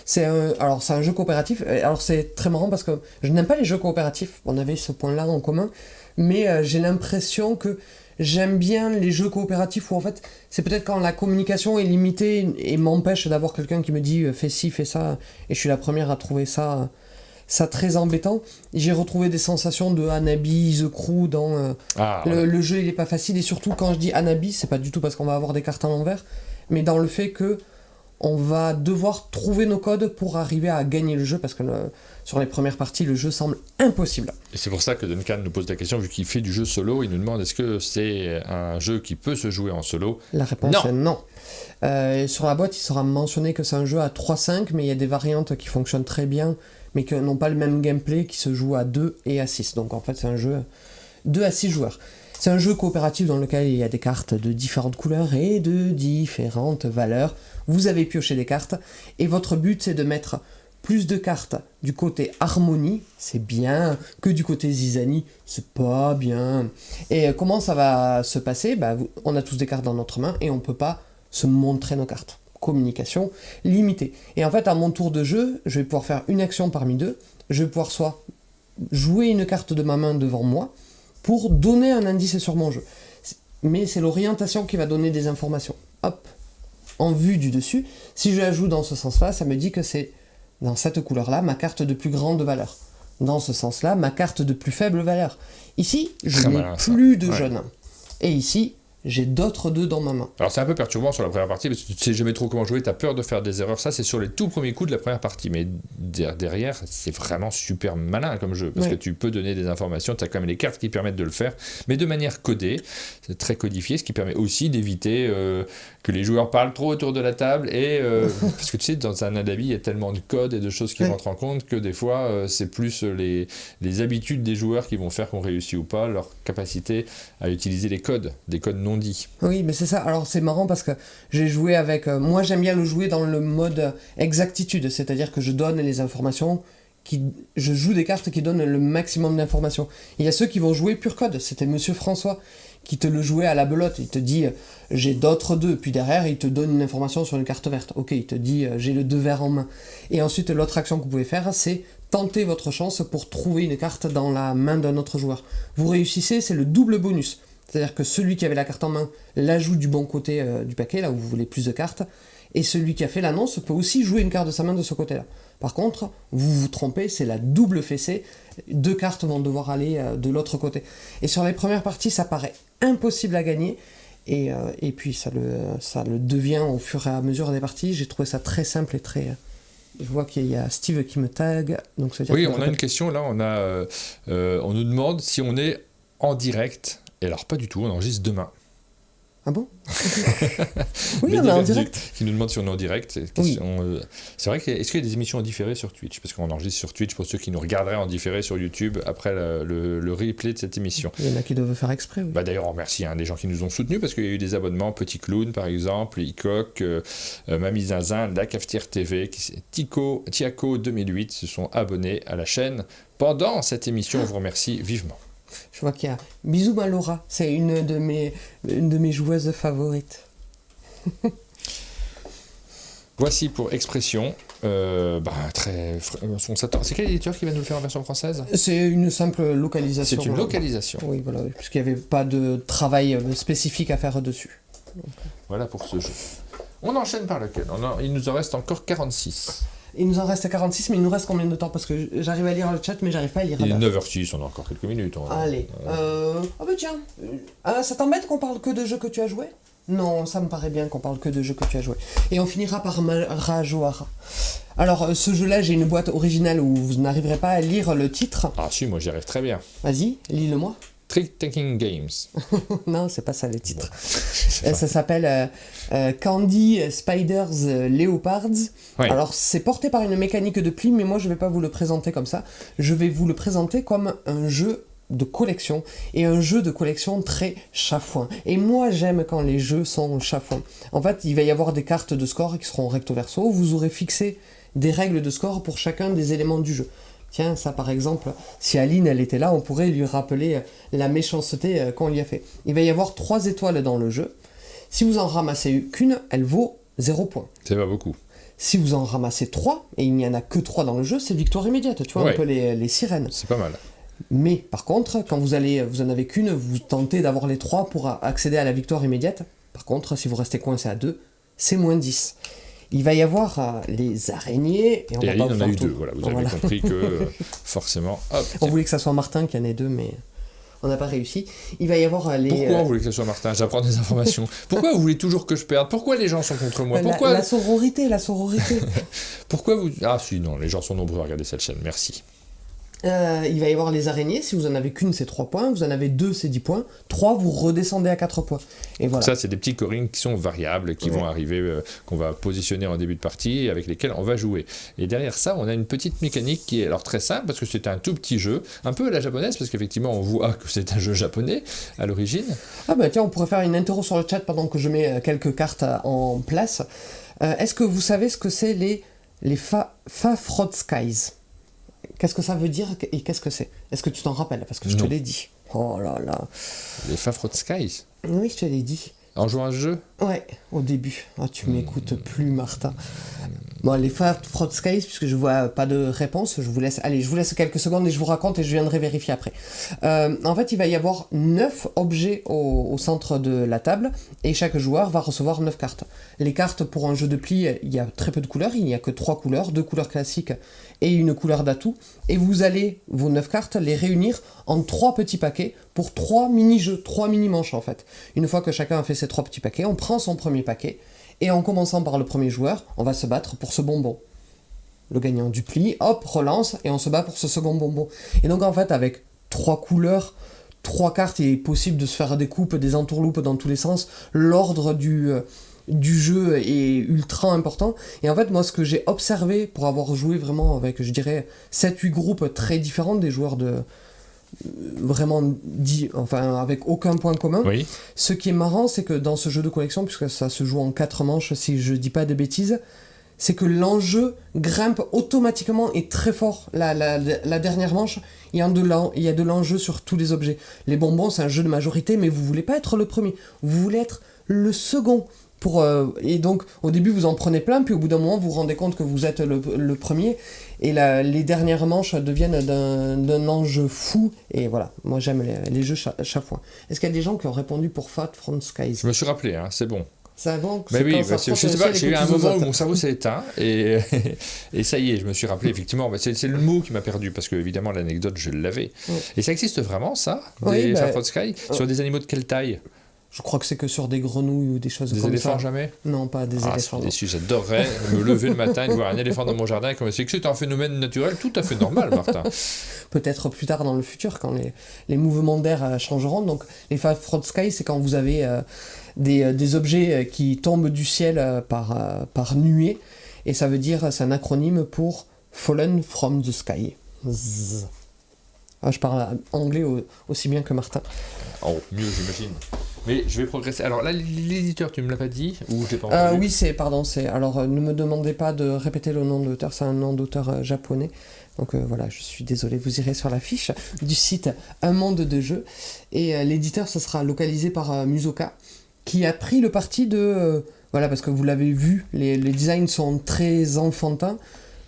S2: c'est un jeu coopératif. Alors c'est très marrant parce que je n'aime pas les jeux coopératifs. On avait ce point-là en commun, mais j'ai l'impression que j'aime bien les jeux coopératifs où en fait c'est peut-être quand la communication est limitée et m'empêche d'avoir quelqu'un qui me dit fais ci, fais ça, et je suis la première à trouver ça très embêtant. J'ai retrouvé des sensations de Hanabi, The Crew dans le jeu. Il est pas facile, et surtout quand je dis Hanabi, c'est pas du tout parce qu'on va avoir des cartes à l'envers, mais dans le fait que on va devoir trouver nos codes pour arriver à gagner le jeu, parce que sur les premières parties, le jeu semble impossible.
S1: Et c'est pour ça que Duncan nous pose la question, vu qu'il fait du jeu solo, il nous demande est-ce que c'est un jeu qui peut se jouer en solo ?
S2: La réponse est non. Sur la boîte, il sera mentionné que c'est un jeu à 3-5, mais il y a des variantes qui fonctionnent très bien, mais qui n'ont pas le même gameplay, qui se joue à 2 et à 6. Donc en fait, c'est un jeu 2 à 6 joueurs. C'est un jeu coopératif dans lequel il y a des cartes de différentes couleurs et de différentes valeurs. Vous avez pioché des cartes et votre but c'est de mettre plus de cartes du côté harmonie, c'est bien, que du côté zizanie, c'est pas bien. Et comment ça va se passer ? On a tous des cartes dans notre main et on peut pas se montrer nos cartes. Communication limitée. Et en fait, à mon tour de jeu, je vais pouvoir faire une action parmi deux. Je vais pouvoir soit jouer une carte de ma main devant moi, pour donner un indice sur mon jeu. Mais c'est l'orientation qui va donner des informations. Hop, en vue du dessus, si je la joue dans ce sens-là, ça me dit que c'est dans cette couleur-là ma carte de plus grande valeur. Dans ce sens-là, ma carte de plus faible valeur. Ici, je n'ai plus de jaune. Et ici, j'ai d'autres 2 dans ma main. Alors
S1: c'est un peu perturbant sur la première partie, parce que tu sais jamais trop comment jouer, tu as peur de faire des erreurs. Ça, c'est sur les tout premiers coups de la première partie. Mais derrière, c'est vraiment super malin comme jeu, parce que tu peux donner des informations, tu as quand même les cartes qui permettent de le faire, mais de manière codée. C'est très codifié, ce qui permet aussi d'éviter que les joueurs parlent trop autour de la table. Parce que tu sais, dans un Hanabi, il y a tellement de codes et de choses qui rentrent en compte que des fois, c'est plus les habitudes des joueurs qui vont faire qu'on réussit ou pas, leur capacité à utiliser des codes non dit.
S2: Oui, mais c'est ça. Alors c'est marrant parce que j'ai joué avec... moi j'aime bien le jouer dans le mode exactitude, c'est-à-dire que je donne les informations, je joue des cartes qui donnent le maximum d'informations. Il y a ceux qui vont jouer pur code, c'était Monsieur François qui te le jouait à la belote, il te dit j'ai d'autres 2, puis derrière il te donne une information sur une carte verte. Ok, il te dit j'ai le 2 vert en main. Et ensuite l'autre action que vous pouvez faire, c'est tenter votre chance pour trouver une carte dans la main d'un autre joueur. Vous réussissez, c'est le double bonus. C'est-à-dire que celui qui avait la carte en main la joue du bon côté du paquet, là où vous voulez plus de cartes, et celui qui a fait l'annonce peut aussi jouer une carte de sa main de ce côté-là. Par contre, vous vous trompez, c'est la double fessée, 2 cartes vont devoir aller de l'autre côté. Et sur les premières parties, ça paraît impossible à gagner, et puis ça le devient au fur et à mesure des parties. J'ai trouvé ça très simple et très... Je vois qu'il y a Steve qui me tag. Donc ça veut dire
S1: oui, on a une question, là, on nous demande si on est en direct. Et alors, pas du tout, on enregistre demain.
S2: Ah bon? Oui, on est en direct.
S1: Qui nous demande si on est en direct.
S2: Oui.
S1: C'est vrai est-ce qu'il y a des émissions en différé sur Twitch ? Parce qu'on enregistre sur Twitch pour ceux qui nous regarderaient en différé sur YouTube après le replay de cette émission.
S2: Il y en a qui doivent faire exprès. Oui.
S1: D'ailleurs, on remercie des gens qui nous ont soutenus parce qu'il y a eu des abonnements. Petit Clown, par exemple, Icoc, Mamie Zinzin, La Cafetière TV, Tiaco 2008 se sont abonnés à la chaîne pendant cette émission. On vous remercie vivement.
S2: Je vois qu'il y a Bisous Malora, c'est une de mes joueuses favorites.
S1: Voici pour Expression. C'est quel éditeur qui va nous le faire en version française ?
S2: C'est une simple localisation.
S1: C'est une localisation.
S2: Oui, voilà, puisqu'il n'y avait pas de travail spécifique à faire dessus.
S1: Voilà pour ce jeu. On enchaîne par lequel ? Il nous en reste encore 46.
S2: Il nous en reste 46, mais il nous reste combien de temps ? Parce que j'arrive à lire le chat, mais j'arrive pas à lire.
S1: Il est 9h06, on a encore quelques minutes.
S2: Allez. Ah bah tiens. Ça t'embête qu'on parle que de jeux que tu as joués ? Non, ça me paraît bien qu'on parle que de jeux que tu as joué. Et on finira par Majoara. Alors, ce jeu-là, j'ai une boîte originale où vous n'arriverez pas à lire le titre.
S1: Ah si, moi j'y arrive très bien.
S2: Vas-y, lis-le-moi.
S1: Trick Taking Games.
S2: Non, c'est pas ça le titre. Bon, ça s'appelle Candy Spiders Leopards. Ouais. Alors, c'est porté par une mécanique de pli, mais moi je vais pas vous le présenter comme ça. Je vais vous le présenter comme un jeu de collection, et un jeu de collection très chafouin. Et moi j'aime quand les jeux sont chafouins. En fait, il va y avoir des cartes de score qui seront recto verso, vous aurez fixé des règles de score pour chacun des éléments du jeu. Tiens, ça par exemple, si Aline elle était là, on pourrait lui rappeler la méchanceté qu'on lui a fait. Il va y avoir 3 étoiles dans le jeu. Si vous en ramassez qu'une, elle vaut 0 points.
S1: C'est pas beaucoup.
S2: Si vous en ramassez 3, et il n'y en a que 3 dans le jeu, c'est victoire immédiate, tu vois, ouais. Un peu les sirènes.
S1: C'est pas mal.
S2: Mais par contre, quand vous en avez qu'une, vous tentez d'avoir les 3 pour accéder à la victoire immédiate. Par contre, si vous restez coincé à 2, c'est moins 10. Il va y avoir les araignées.
S1: Et Aline en a eu 2, voilà, vous avez compris que forcément... Hop,
S2: on voulait que ça soit Martin qui en ait 2, mais on n'a pas réussi. Il va y avoir les...
S1: Pourquoi on voulait que ça soit Martin ? J'apprends des informations. Pourquoi vous voulez toujours que je perde ? Pourquoi les gens sont contre moi ? Pourquoi...
S2: la sororité.
S1: Pourquoi vous... Ah si, non, les gens sont nombreux à regarder cette chaîne, merci.
S2: Il va y avoir les araignées, si vous en avez qu'une c'est 3 points, vous en avez 2 c'est 10 points, 3 vous redescendez à 4 points. Et voilà.
S1: Ça c'est des petits corings qui sont variables, qui vont arriver, qu'on va positionner en début de partie et avec lesquels on va jouer. Et derrière ça on a une petite mécanique qui est alors très simple parce que c'est un tout petit jeu, un peu à la japonaise parce qu'effectivement on voit que c'est un jeu japonais à l'origine.
S2: Ah bah tiens, on pourrait faire une interro sur le chat pendant que je mets quelques cartes en place. Est-ce que vous savez ce que c'est les Fafrodskis ? Qu'est-ce que ça veut dire et qu'est-ce que c'est ? Est-ce que tu t'en rappelles ? Parce que je te l'ai dit. Oh là là.
S1: Les Fafrodskis ?
S2: Oui, je te l'ai dit.
S1: En jouant à ce jeu ?
S2: Ouais, au début. Ah, tu m'écoutes plus, Martin. Bon, les Fafrodskis, puisque je vois pas de réponse, je vous laisse quelques secondes et je vous raconte et je viendrai vérifier après. En fait, il va y avoir 9 objets au centre de la table et chaque joueur va recevoir 9 cartes. Les cartes pour un jeu de pli, il y a très peu de couleurs, il n'y a que 3 couleurs, 2 couleurs classiques et une couleur d'atout. Et vous allez, vos 9 cartes, les réunir en 3 petits paquets pour 3 mini-jeux, 3 mini-manches en fait. Une fois que chacun a fait ces 3 petits paquets, on prend son premier paquet. Et en commençant par le premier joueur, on va se battre pour ce bonbon. Le gagnant du pli, hop, relance, et on se bat pour ce second bonbon. Et donc en fait, avec 3 couleurs, 3 cartes, il est possible de se faire des coupes, des entourloupes dans tous les sens. L'ordre du jeu est ultra important. Et en fait, moi, ce que j'ai observé, pour avoir joué vraiment avec, je dirais, 7-8 groupes très différents, des joueurs de... vraiment avec aucun point commun.
S1: Oui.
S2: Ce qui est marrant, c'est que dans ce jeu de collection, puisque ça se joue en 4 manches, si je dis pas de bêtises, c'est que l'enjeu grimpe automatiquement et très fort. La dernière manche, il y a de l'enjeu sur tous les objets. Les bonbons, c'est un jeu de majorité, mais vous voulez pas être le premier, vous voulez être le second. Et donc, au début, vous en prenez plein, puis au bout d'un moment, vous vous rendez compte que vous êtes le premier, et les dernières manches deviennent d'un enjeu fou, et voilà, moi j'aime les jeux chafouins. Est-ce qu'il y a des gens qui ont répondu pour Fafrodskis ?
S1: Je me suis rappelé, hein, c'est bon.
S2: C'est bon.
S1: Mais oui, je sais pas, j'ai eu un moment où mon cerveau s'est éteint, et ça y est, je me suis rappelé, effectivement, c'est le mot qui m'a perdu, parce que évidemment l'anecdote, je l'avais. Oui. Et ça existe vraiment, ça, des Fafrodskis, sur des animaux de quelle taille ?
S2: Je crois que c'est que sur des grenouilles ou des choses comme ça.
S1: Des éléphants, jamais ?
S2: Non, pas des éléphants.
S1: Déçu, j'adorerais me lever le matin et voir un éléphant dans mon jardin. Comme c'est que c'est un phénomène naturel tout à fait normal, Martin.
S2: Peut-être plus tard dans le futur, quand les mouvements d'air changeront. Donc, les Fafrodskis, c'est quand vous avez des objets qui tombent du ciel par nuée. Et ça veut dire, c'est un acronyme pour Fallen from the Sky. Zzz. Ah, je parle anglais aussi bien que Martin.
S1: Oh, mieux, j'imagine. Mais je vais progresser. Alors là, l'éditeur, tu me l'as pas dit ou je l'ai pas entendu ?
S2: Oui, alors ne me demandez pas de répéter le nom d'auteur, c'est un nom d'auteur japonais. Donc voilà, je suis désolé, vous irez sur la fiche du site Un Monde de Jeux. Et l'éditeur, ce sera localisé par Musoka, qui a pris le parti de... voilà, parce que vous l'avez vu, les designs sont très enfantins,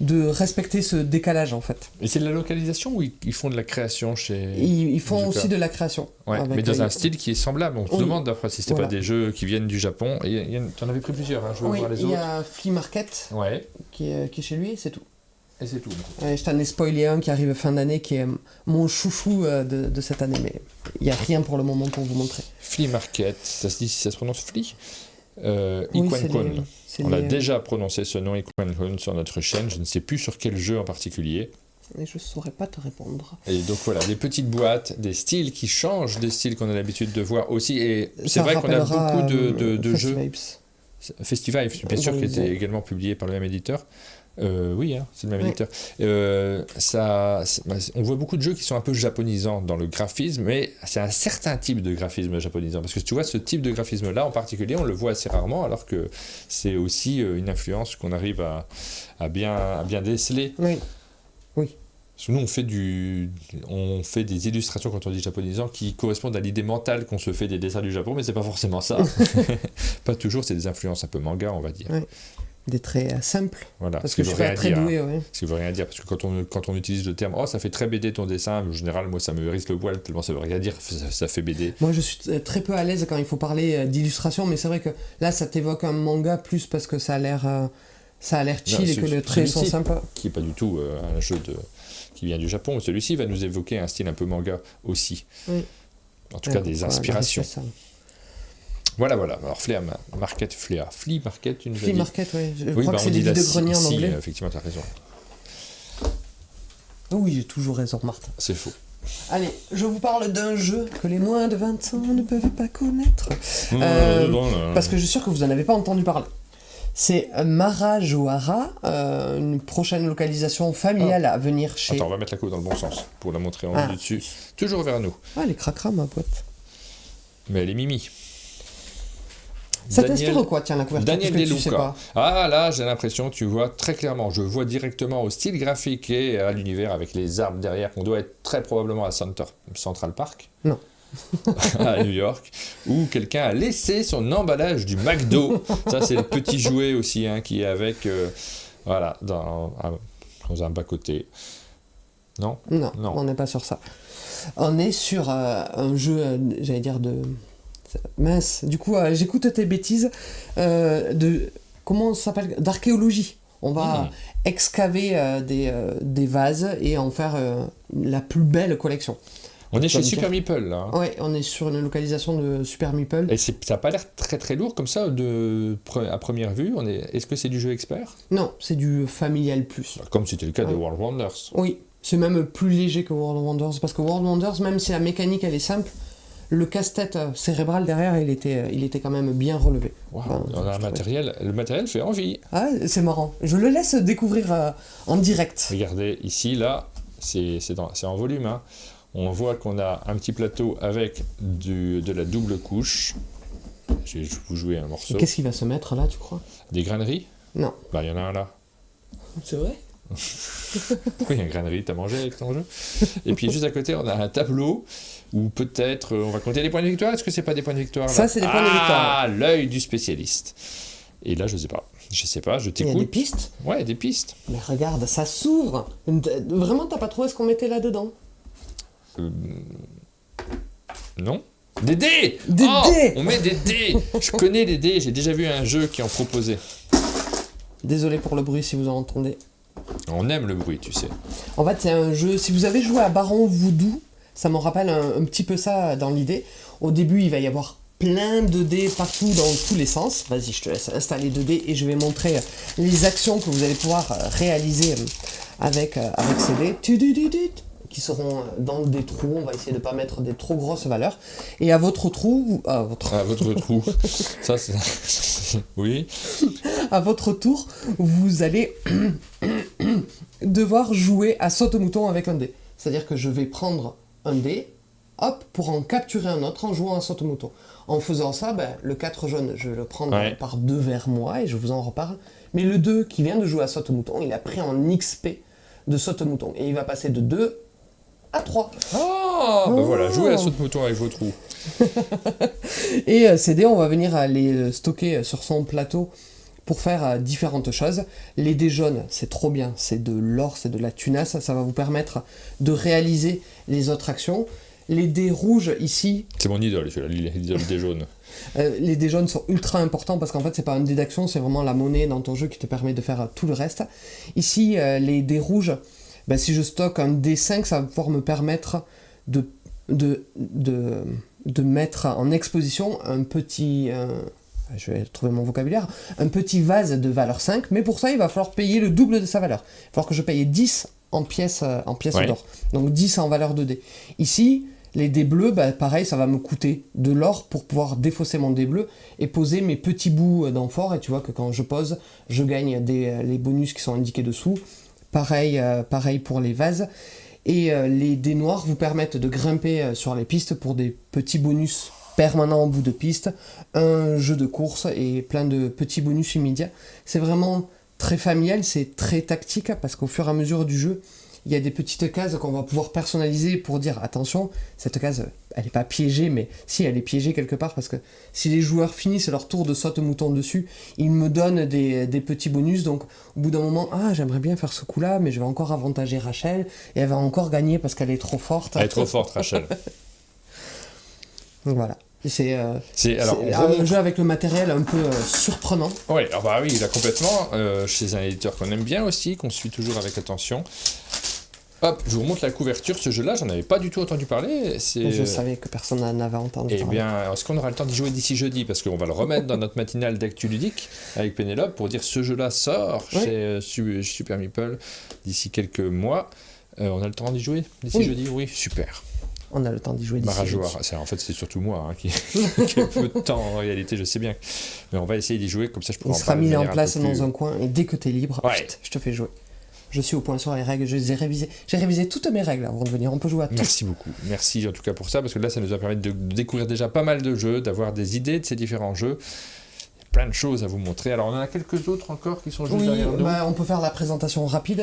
S2: de respecter ce décalage en fait.
S1: Et c'est de la localisation ou ils font de la création chez...
S2: Ils font aussi de la création.
S1: Ouais, mais dans un style qui est semblable. On se demande d'après si c'était pas des jeux qui viennent du Japon. Et tu en avais pris plusieurs, hein, je veux voir les autres.
S2: Il y a Flea Market qui est chez lui, c'est tout.
S1: Et c'est tout.
S2: Ouais, je t'en ai spoilé un qui arrive fin d'année, qui est mon chouchou de cette année, mais il n'y a rien pour le moment pour vous montrer.
S1: Flea Market, ça se prononce Flea
S2: Oui,
S1: Iquancon. On a déjà prononcé ce nom Iquancon sur notre chaîne, je ne sais plus sur quel jeu en particulier.
S2: Et je ne saurais pas te répondre.
S1: Et donc voilà, des petites boîtes, des styles qui changent des styles qu'on a l'habitude de voir aussi. Et c'est vrai qu'on a beaucoup de jeux. Festivals, bien sûr, qui était également publié par le même éditeur. Oui, hein, c'est le même éditeur. On voit beaucoup de jeux qui sont un peu japonisants dans le graphisme, mais c'est un certain type de graphisme japonisant. Parce que tu vois, ce type de graphisme-là en particulier, on le voit assez rarement, alors que c'est aussi une influence qu'on arrive à bien déceler.
S2: Oui.
S1: Parce que nous, on fait des illustrations, quand on dit japonisant, qui correspondent à l'idée mentale qu'on se fait des dessins du Japon, mais c'est pas forcément ça. Pas toujours, c'est des influences un peu manga, on va dire.
S2: Oui. Des traits simples.
S1: Voilà,
S2: parce que je suis pas très doué.
S1: Ce qui veut rien dire, parce que quand on utilise le terme « Oh, ça fait très BD ton dessin », en général, moi, ça me hérisse le poil, tellement ça veut rien dire, ça fait BD.
S2: Moi, je suis très peu à l'aise quand il faut parler d'illustration, mais c'est vrai que là, ça t'évoque un manga plus parce que ça a l'air chill et que les traits sont sympas.
S1: Qui n'est pas du tout un jeu qui vient du Japon. Celui-ci va nous évoquer un style un peu manga aussi. Oui. En tout cas, des inspirations. Voilà. Alors, Flea Market, tu nous as dit.
S2: Flea Market, oui. Je crois que c'est des vides-greniers en anglais.
S1: Effectivement, tu as raison.
S2: Oui, j'ai toujours raison, Martin.
S1: C'est faux.
S2: Allez, je vous parle d'un jeu que les moins de 20 ans ne peuvent pas connaître. Parce que je suis sûr que vous n'en avez pas entendu parler. C'est Marajoara, une prochaine localisation familiale à venir chez...
S1: Attends, on va mettre la coupe dans le bon sens pour la montrer en vue dessus. Toujours vers nous.
S2: Ah, elle est cracra, ma boîte.
S1: Mais elle est mimi.
S2: Ça t'inspire quoi, tiens, la couverture?
S1: Daniel Deluca. Ah là, j'ai l'impression, tu vois très clairement, je vois directement au style graphique et à l'univers avec les arbres derrière, qu'on doit être très probablement à Central Park.
S2: Non.
S1: À New York, où quelqu'un a laissé son emballage du McDo. Ça, c'est le petit jouet aussi, hein, qui est avec, dans un bas-côté. Non,
S2: on n'est pas sur ça. On est sur un jeu, j'allais dire, de... Mince, du coup, j'écoute tes bêtises. Comment ça s'appelle? D'archéologie. On va excaver des vases et en faire la plus belle collection.
S1: On est chez Super Meeple, là.
S2: Oui, on est sur une localisation de Super Meeple.
S1: Et ça n'a pas l'air très très lourd comme ça à première vue. Est-ce que c'est du jeu expert?
S2: Non, c'est du familial plus.
S1: Comme c'était le cas de World Wonders.
S2: Oui, c'est même plus léger que World Wonders, parce que World Wonders, même si la mécanique elle est simple, le casse-tête cérébral derrière, il était quand même bien relevé.
S1: Wow, on a le matériel fait envie.
S2: Ah, c'est marrant. Je le laisse découvrir en direct.
S1: Regardez, ici, là, c'est en volume, hein. On voit qu'on a un petit plateau avec de la double couche. Je vais vous jouer un morceau.
S2: Qu'est-ce qu'il va se mettre là, tu crois?
S1: Des graineries?
S2: Non.
S1: Bah, il y en a un là.
S2: C'est vrai?
S1: Oui, il y a une grainerie, t'as mangé avec ton jeu. Et puis juste à côté, on a un tableau où peut-être on va compter les points de victoire. Est-ce que c'est pas des points de victoire là?
S2: Ça, c'est des points de victoire.
S1: Ah, l'œil du spécialiste. Et là, je sais pas, je t'écoute.
S2: Il y a des pistes?
S1: Ouais, des pistes.
S2: Mais regarde, ça s'ouvre. Vraiment, t'as pas trouvé ce qu'on mettait là-dedans?
S1: Non. Des dés!
S2: Des dés!
S1: On met des dés! Je connais les dés, j'ai déjà vu un jeu qui en proposait.
S2: Désolé pour le bruit si vous en entendez.
S1: On aime le bruit, tu sais.
S2: En fait, c'est un jeu... Si vous avez joué à Baron Voodoo, ça me rappelle un petit peu ça dans l'idée. Au début, il va y avoir plein de dés partout dans tous les sens. Vas-y, je te laisse installer 2 dés et je vais montrer les actions que vous allez pouvoir réaliser avec ces dés. Qui seront dans des trous. On va essayer de ne pas mettre des trop grosses valeurs. Et à votre trou... À votre
S1: trou. Ça, c'est... Oui.
S2: À votre tour, vous allez devoir jouer à saute-mouton avec un dé. C'est-à-dire que je vais prendre un dé, hop, pour en capturer un autre en jouant à saute-mouton. En faisant ça, le 4 jaune, je le prends par 2 vers moi et je vous en reparle. Mais le 2 qui vient de jouer à saute-mouton, il a pris en XP de saute-mouton. Et il va passer de 2 à 3.
S1: Voilà, jouez à saute-mouton avec vos trous.
S2: Et ces dés, on va venir les stocker sur son plateau pour faire différentes choses. Les dés jaunes, c'est trop bien, c'est de l'or, c'est de la tunasse, ça va vous permettre de réaliser les autres actions. Les dés rouges ici...
S1: C'est mon idole, l'idole des jaunes.
S2: Les dés jaunes sont ultra importants parce qu'en fait c'est pas un dé d'action, c'est vraiment la monnaie dans ton jeu qui te permet de faire tout le reste. Ici, les dés rouges, si je stocke un D5, ça va pouvoir me permettre de mettre en exposition un petit... je vais trouver mon vocabulaire, un petit vase de valeur 5, mais pour ça il va falloir payer le double de sa valeur. Il va falloir que je paye 10 en pièces d'or, donc 10 en valeur de dés. Ici, les dés bleus, pareil, ça va me coûter de l'or pour pouvoir défausser mon dé bleu et poser mes petits bouts d'amphore, et tu vois que quand je pose, je gagne les bonus qui sont indiqués dessous. Pareil pour les vases. Et les dés noirs vous permettent de grimper sur les pistes pour des petits bonus permanent en bout de piste, un jeu de course et plein de petits bonus immédiats. C'est vraiment très familial, c'est très tactique parce qu'au fur et à mesure du jeu, il y a des petites cases qu'on va pouvoir personnaliser pour dire attention, cette case elle n'est pas piégée, mais si elle est piégée quelque part parce que si les joueurs finissent leur tour de saute-mouton dessus, ils me donnent des petits bonus. Donc au bout d'un moment, j'aimerais bien faire ce coup là, mais je vais encore avantager Rachel et elle va encore gagner parce qu'elle est trop forte.
S1: Elle est trop forte, Rachel.
S2: Voilà. C'est un jeu avec le matériel un peu surprenant.
S1: Oui, oui, là complètement. Chez un éditeur qu'on aime bien aussi, qu'on suit toujours avec attention. Hop, je vous montre la couverture. Ce jeu-là, j'en avais pas du tout entendu parler.
S2: Je savais que personne n'en avait entendu parler.
S1: Eh bien, est-ce qu'on aura le temps d'y jouer d'ici jeudi ? Parce qu'on va le remettre dans notre matinale d'actu ludique avec Pénélope pour dire ce jeu-là sort chez Super Meeple d'ici quelques mois. On a le temps d'y jouer d'ici jeudi ? Oui, super.
S2: On a le temps d'y jouer d'ici jeudi.
S1: En fait, c'est surtout moi qui ai peu de temps en réalité, je sais bien. Mais on va essayer d'y jouer, comme ça je pourrai en parler.
S2: Il sera mis en place dans un coin et dès que tu es libre, je te fais jouer. Je suis au point sur les règles, je les ai révisées. J'ai révisé toutes mes règles avant de venir, on peut jouer à tout.
S1: Merci beaucoup. Merci en tout cas pour ça, parce que là, ça nous a permis de découvrir déjà pas mal de jeux, d'avoir des idées de ces différents jeux. Il y a plein de choses à vous montrer. Alors, on en a quelques autres encore qui sont juste derrière nous.
S2: On peut faire la présentation rapide.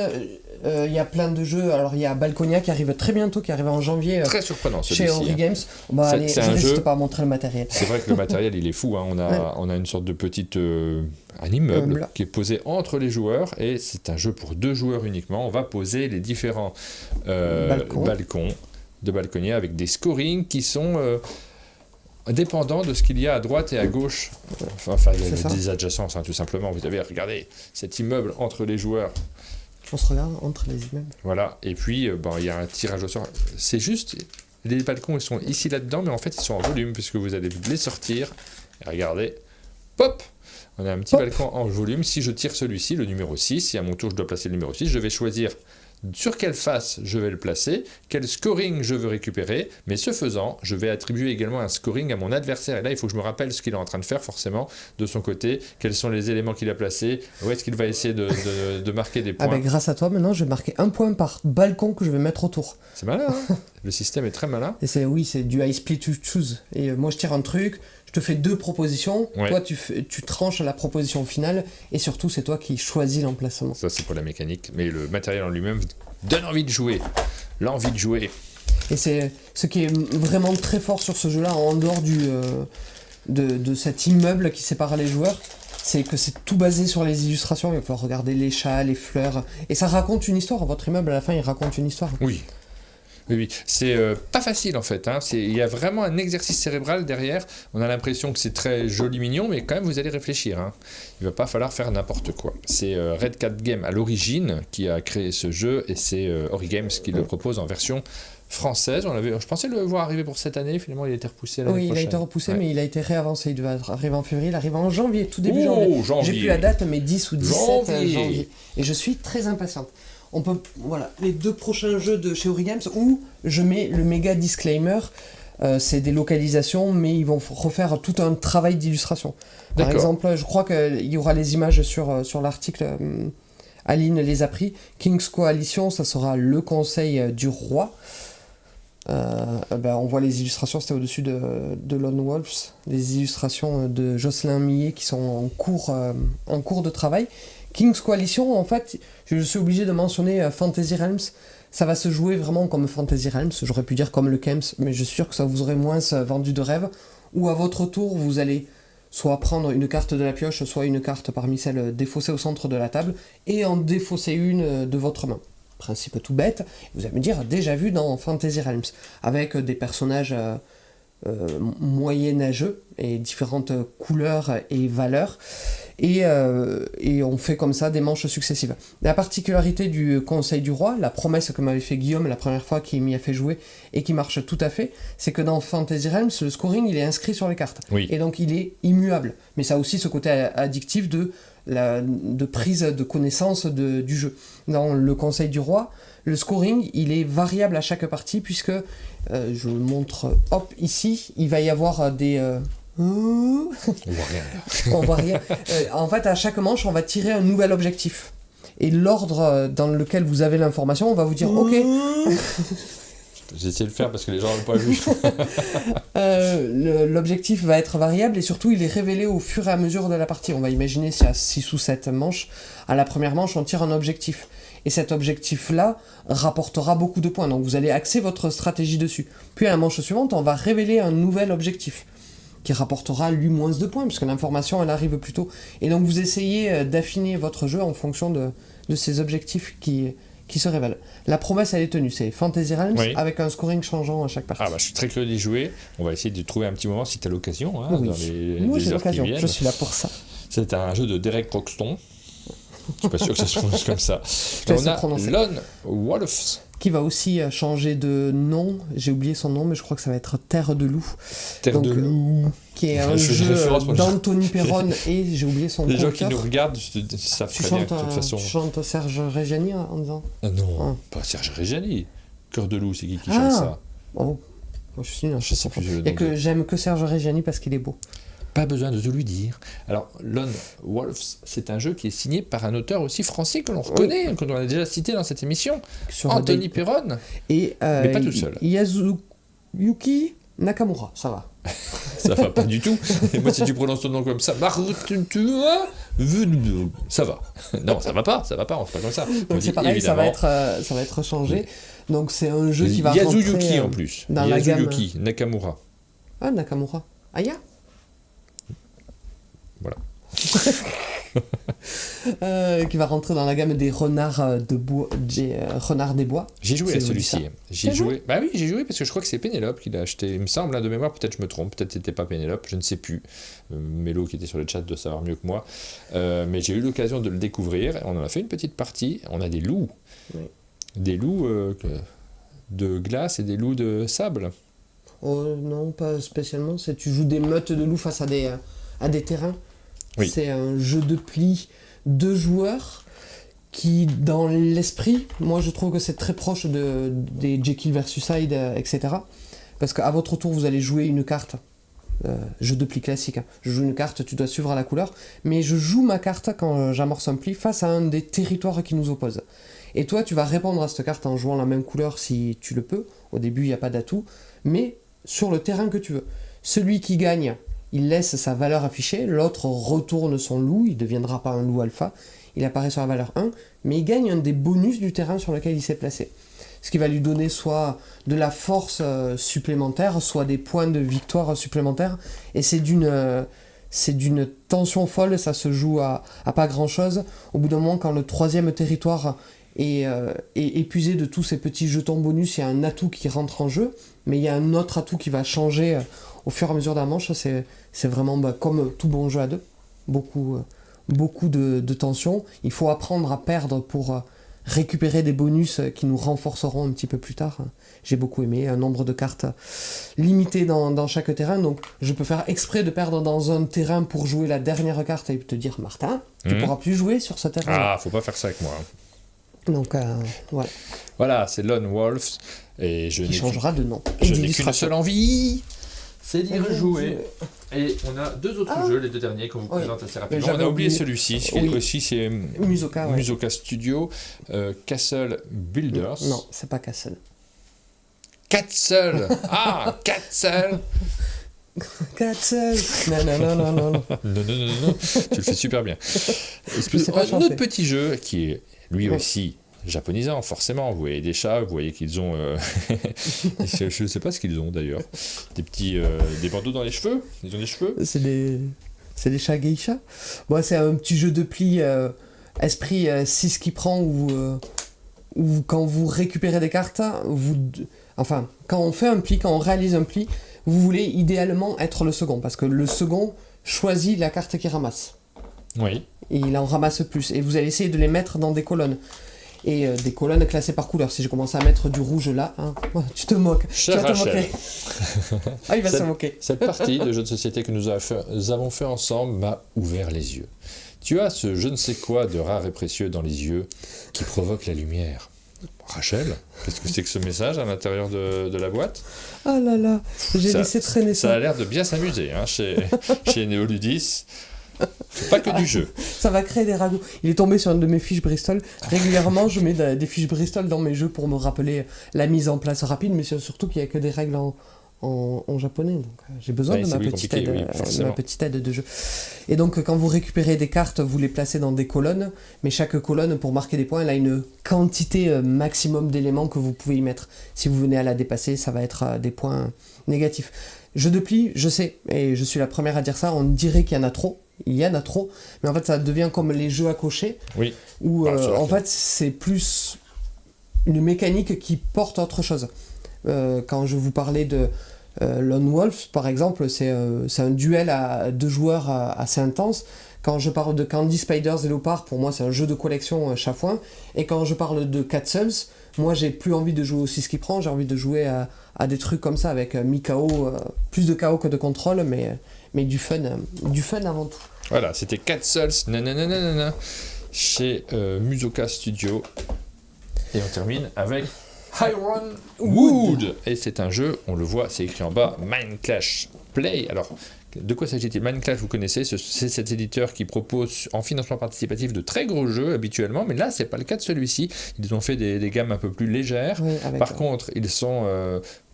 S2: Il y a plein de jeux. Alors, il y a Balconia qui arrive très bientôt, qui arrive en janvier.
S1: Très surprenant, celui-ci.
S2: Chez Ori Games. Je reste pas à montrer le matériel.
S1: C'est vrai que le matériel, il est fou. On a une sorte de petite... un immeuble qui est posé entre les joueurs et c'est un jeu pour 2 joueurs uniquement. On va poser les différents balcons de Balconia avec des scorings qui sont dépendants de ce qu'il y a à droite et à gauche. Enfin, il y a des adjacences, tout simplement. Vous avez regardé cet immeuble entre les joueurs.
S2: On se regarde entre les immeubles.
S1: Voilà, et puis il y a un tirage au sort. C'est juste, les balcons ils sont ici là-dedans, mais en fait ils sont en volume puisque vous allez les sortir. Et regardez, pop! On a un petit balcon en volume. Si je tire celui-ci, le numéro 6, si à mon tour je dois placer le numéro 6, je vais choisir sur quelle face je vais le placer, quel scoring je veux récupérer, mais ce faisant, je vais attribuer également un scoring à mon adversaire. Et là, il faut que je me rappelle ce qu'il est en train de faire forcément de son côté, quels sont les éléments qu'il a placés, où est-ce qu'il va essayer de marquer des points.
S2: Grâce à toi, maintenant, je vais marquer 1 point par balcon que je vais mettre autour.
S1: C'est malin, hein. Le système est très malin.
S2: Et c'est du I split to choose. Et moi, je tire un truc, je te fais 2 propositions, toi, tu tranches la proposition finale, et surtout, c'est toi qui choisis l'emplacement. Ça,
S1: c'est pour la mécanique, mais le matériel en lui-même donne envie de jouer, l'envie de jouer.
S2: Et c'est ce qui est vraiment très fort sur ce jeu-là, en dehors de cet immeuble qui sépare les joueurs, c'est que c'est tout basé sur les illustrations. Il va falloir regarder les chats, les fleurs, et ça raconte une histoire. Votre immeuble, à la fin, il raconte une histoire.
S1: Oui. C'est pas facile en fait. Il y a vraiment un exercice cérébral derrière. On a l'impression que c'est très joli, mignon, mais quand même vous allez réfléchir. Il va pas falloir faire n'importe quoi. C'est Red Cat Game à l'origine qui a créé ce jeu et c'est Ori Games qui le propose en version française. Je pensais le voir arriver pour cette année. Finalement, il a été repoussé l'année prochaine.
S2: Il a été repoussé, mais il a été réavancé. Il devait arriver en février. Il arrive en janvier, tout début janvier. J'ai plus la date, mais 10 ou 17 janvier. Et je suis très impatiente. On peut, les 2 prochains jeux de chez Ori Games où je mets le méga disclaimer, c'est des localisations, mais ils vont refaire tout un travail d'illustration. Par exemple, je crois qu'il y aura les images sur l'article, Aline les a pris. King's Coalition, ça sera le conseil du roi. On voit les illustrations, c'était au-dessus de Lone Wolves, les illustrations de Jocelyn Millet qui sont en cours de travail. King's Coalition, en fait, je suis obligé de mentionner Fantasy Realms. Ça va se jouer vraiment comme Fantasy Realms, j'aurais pu dire comme le Kems, mais je suis sûr que ça vous aurait moins vendu de rêve. Ou à votre tour, vous allez soit prendre une carte de la pioche, soit une carte parmi celles défaussées au centre de la table, et en défausser une de votre main. principe tout bête. Vous allez me dire, déjà vu dans Fantasy Realms, avec des personnages moyenâgeux et différentes couleurs et valeurs. Et on fait comme ça des manches successives. La particularité du Conseil du Roi, la promesse que m'avait fait Guillaume la première fois qu'il m'y a fait jouer et qui marche tout à fait, c'est que dans Fantasy Realms, le scoring il est inscrit sur les cartes.
S1: Oui.
S2: Et donc il est immuable. Mais ça a aussi ce côté addictif de prise de connaissance du jeu. Dans le Conseil du Roi, le scoring il est variable à chaque partie puisque, je le montre ici, il va y avoir des...
S1: On voit rien.
S2: On voit rien. En fait, à chaque manche, on va tirer un nouvel objectif. Et l'ordre dans lequel vous avez l'information, on va vous dire OK.
S1: J'ai essayé de le faire parce que les gens n'ont pas vu.
S2: L'objectif va être variable et surtout, il est révélé au fur et à mesure de la partie. On va imaginer s'il y a 6 ou 7 manches. À la première manche, on tire un objectif. Et cet objectif-là rapportera beaucoup de points. Donc, vous allez axer votre stratégie dessus. Puis, à la manche suivante, on va révéler un nouvel objectif qui rapportera lui moins de points, puisque l'information elle arrive plus tôt. Et donc vous essayez d'affiner votre jeu en fonction de ces objectifs qui se révèlent. La promesse elle est tenue, c'est Fantasy Realms avec un scoring changeant à chaque partie.
S1: Je suis très curieux d'y jouer, on va essayer de trouver un petit moment si tu as l'occasion.
S2: Oui.
S1: Dans les
S2: Moi j'ai
S1: heures
S2: l'occasion,
S1: qui viennent.
S2: je suis là pour ça.
S1: C'est un jeu de Derek Croxton. Je suis pas sûr que ça se prononce comme ça.
S2: On
S1: a Lone Wolves.
S2: Qui va aussi changer de nom, j'ai oublié son nom, mais je crois que ça va être Terre de Loup.
S1: Terre de Loup.
S2: Qui est un jeu d'Anthony Perron et j'ai oublié son nom.
S1: Les gens qui nous regardent savent très bien de toute façon.
S2: Tu chantes Serge Reggiani en disant
S1: non, pas Serge Reggiani. Cœur de Loup, c'est qui chante ça?
S2: Oh, moi je suis
S1: je sais plus.
S2: J'aime que Serge Reggiani parce qu'il est beau.
S1: Pas besoin de tout lui dire. Alors, Lone Wolves, c'est un jeu qui est signé par un auteur aussi français que l'on reconnaît, que l'on a déjà cité dans cette émission, Anthony Perron.
S2: Mais
S1: pas tout seul.
S2: Yasuyuki Nakamura, ça va.
S1: Ça va pas du tout. Et moi, si tu prononces ton nom comme ça, ça va. Non, ça va pas, on fait pas comme ça.
S2: Donc c'est pareil, ça va être changé. Donc c'est un jeu qui va
S1: Yasuyuki
S2: rentrer
S1: en plus.
S2: Dans
S1: Yasuyuki
S2: la gamme...
S1: Nakamura.
S2: Ah, Nakamura. Aya.
S1: Voilà.
S2: Qui va rentrer dans la gamme des renards renards des bois.
S1: J'ai joué à celui-ci. J'ai joué parce que je crois que c'est Pénélope qui l'a acheté. Il me semble, de mémoire, peut-être je me trompe, peut-être c'était pas Pénélope, je ne sais plus. Mélo qui était sur le chat doit savoir mieux que moi. Mais j'ai eu l'occasion de le découvrir. On en a fait une petite partie. On a des loups. Oui. Des loups de glace et des loups de sable.
S2: Oh non, pas spécialement. Tu joues des meutes de loups face à des terrains. Oui. C'est un jeu de pli 2 joueurs qui, dans l'esprit, moi je trouve que c'est très proche des Jekyll vs Hyde, etc. Parce qu'à votre tour, vous allez jouer une carte. Jeu de pli classique. Hein. Je joue une carte, tu dois suivre à la couleur. Mais je joue ma carte quand j'amorce un pli face à un des territoires qui nous opposent. Et toi, tu vas répondre à cette carte en jouant la même couleur si tu le peux. Au début, il n'y a pas d'atout. Mais sur le terrain que tu veux. Celui qui gagne, il laisse sa valeur affichée, l'autre retourne son loup, il ne deviendra pas un loup alpha, il apparaît sur la valeur 1, mais il gagne un des bonus du terrain sur lequel il s'est placé. Ce qui va lui donner soit de la force supplémentaire, soit des points de victoire supplémentaires, et c'est d'une tension folle, ça se joue à pas grand chose. Au bout d'un moment, quand le 3e territoire est épuisé de tous ces petits jetons bonus, il y a un atout qui rentre en jeu, mais il y a un autre atout qui va changer au fur et à mesure de la manche. C'est vraiment comme tout bon jeu à deux, beaucoup de tension. Il faut apprendre à perdre pour récupérer des bonus qui nous renforceront un petit peu plus tard. J'ai beaucoup aimé, un nombre de cartes limité dans chaque terrain, donc je peux faire exprès de perdre dans un terrain pour jouer la dernière carte et te dire Martin, tu pourras plus jouer sur ce terrain.
S1: Ah, faut pas faire ça avec moi.
S2: Donc voilà.
S1: Voilà, c'est Lone Wolves et
S2: qui changera de nom.
S1: Je n'ai qu'une seule envie, c'est d'y rejouer. Et on a 2 autres jeux, les 2 derniers qu'on vous présente assez rapidement. On a oublié celui-ci, qui aussi c'est Musoka Studio, Castle Builders.
S2: Non, c'est pas Castle.
S1: Castle. Ah, Castle.
S2: Castle. Non.
S1: Non. Tu le fais super bien. Un autre petit jeu qui est lui aussi japonisant, forcément. Vous voyez des chats, vous voyez qu'ils ont... je ne sais pas ce qu'ils ont d'ailleurs. Des bandeaux dans les cheveux. Ils ont des cheveux.
S2: C'est des chats geisha. Bon, c'est un petit jeu de pli esprit 6 qui prend où où quand vous récupérez des cartes, quand on fait un pli, quand on réalise un pli, vous voulez idéalement être le second, parce que le second choisit la carte qu'il ramasse.
S1: Oui.
S2: Et il en ramasse plus. Et vous allez essayer de les mettre dans des colonnes. Et des colonnes classées par couleur. Si je commence à mettre du rouge là, hein, tu te moques.
S1: Cher
S2: tu vas te
S1: Rachel.
S2: moquer. Ah, il va se moquer.
S1: Cette partie de jeu de société que nous avons fait ensemble m'a ouvert les yeux. Tu as ce je ne sais quoi de rare et précieux dans les yeux qui provoque la lumière. Rachel, qu'est-ce que c'est que ce message à l'intérieur de la boîte?
S2: Ah là là, j'ai laissé traîner ça.
S1: Ça a l'air de bien s'amuser hein, chez Néoludis. C'est pas que du jeu.
S2: Ça va créer des ragots. Il est tombé sur une de mes fiches Bristol. Régulièrement, je mets des fiches Bristol dans mes jeux pour me rappeler la mise en place rapide, mais surtout qu'il n'y a que des règles en japonais. Donc, j'ai besoin de ma petite aide de jeu. Et donc, quand vous récupérez des cartes, vous les placez dans des colonnes, mais chaque colonne, pour marquer des points, elle a une quantité maximum d'éléments que vous pouvez y mettre. Si vous venez à la dépasser, ça va être des points négatifs. Jeu de pli, je sais, et je suis la première à dire ça, on dirait qu'il y en a trop. Il y en a trop, mais en fait ça devient comme les jeux à cocher,
S1: oui.
S2: Où en fait c'est plus une mécanique qui porte autre chose. Quand je vous parlais de Lone Wolf par exemple, c'est un duel à 2 joueurs assez intense. Quand je parle de Candy, Spiders et Leopard, pour moi c'est un jeu de collection chafouin. Et quand je parle de Catsels, moi j'ai plus envie de jouer au 6 qui prend, j'ai envie de jouer à des trucs comme ça avec mi-KO, plus de KO que de contrôle, mais du fun avant tout.
S1: Voilà, c'était Catsels, nanana, chez Musoka Studio. Et on termine avec Ironwood. Et c'est un jeu, on le voit, c'est écrit en bas, Mind Clash Play. Alors, de quoi s'agit-il? Mind Clash, vous connaissez, c'est cet éditeur qui propose en financement participatif de très gros jeux habituellement, mais là, c'est pas le cas de celui-ci. Ils ont fait des gammes un peu plus légères. Oui, par contre, ils sont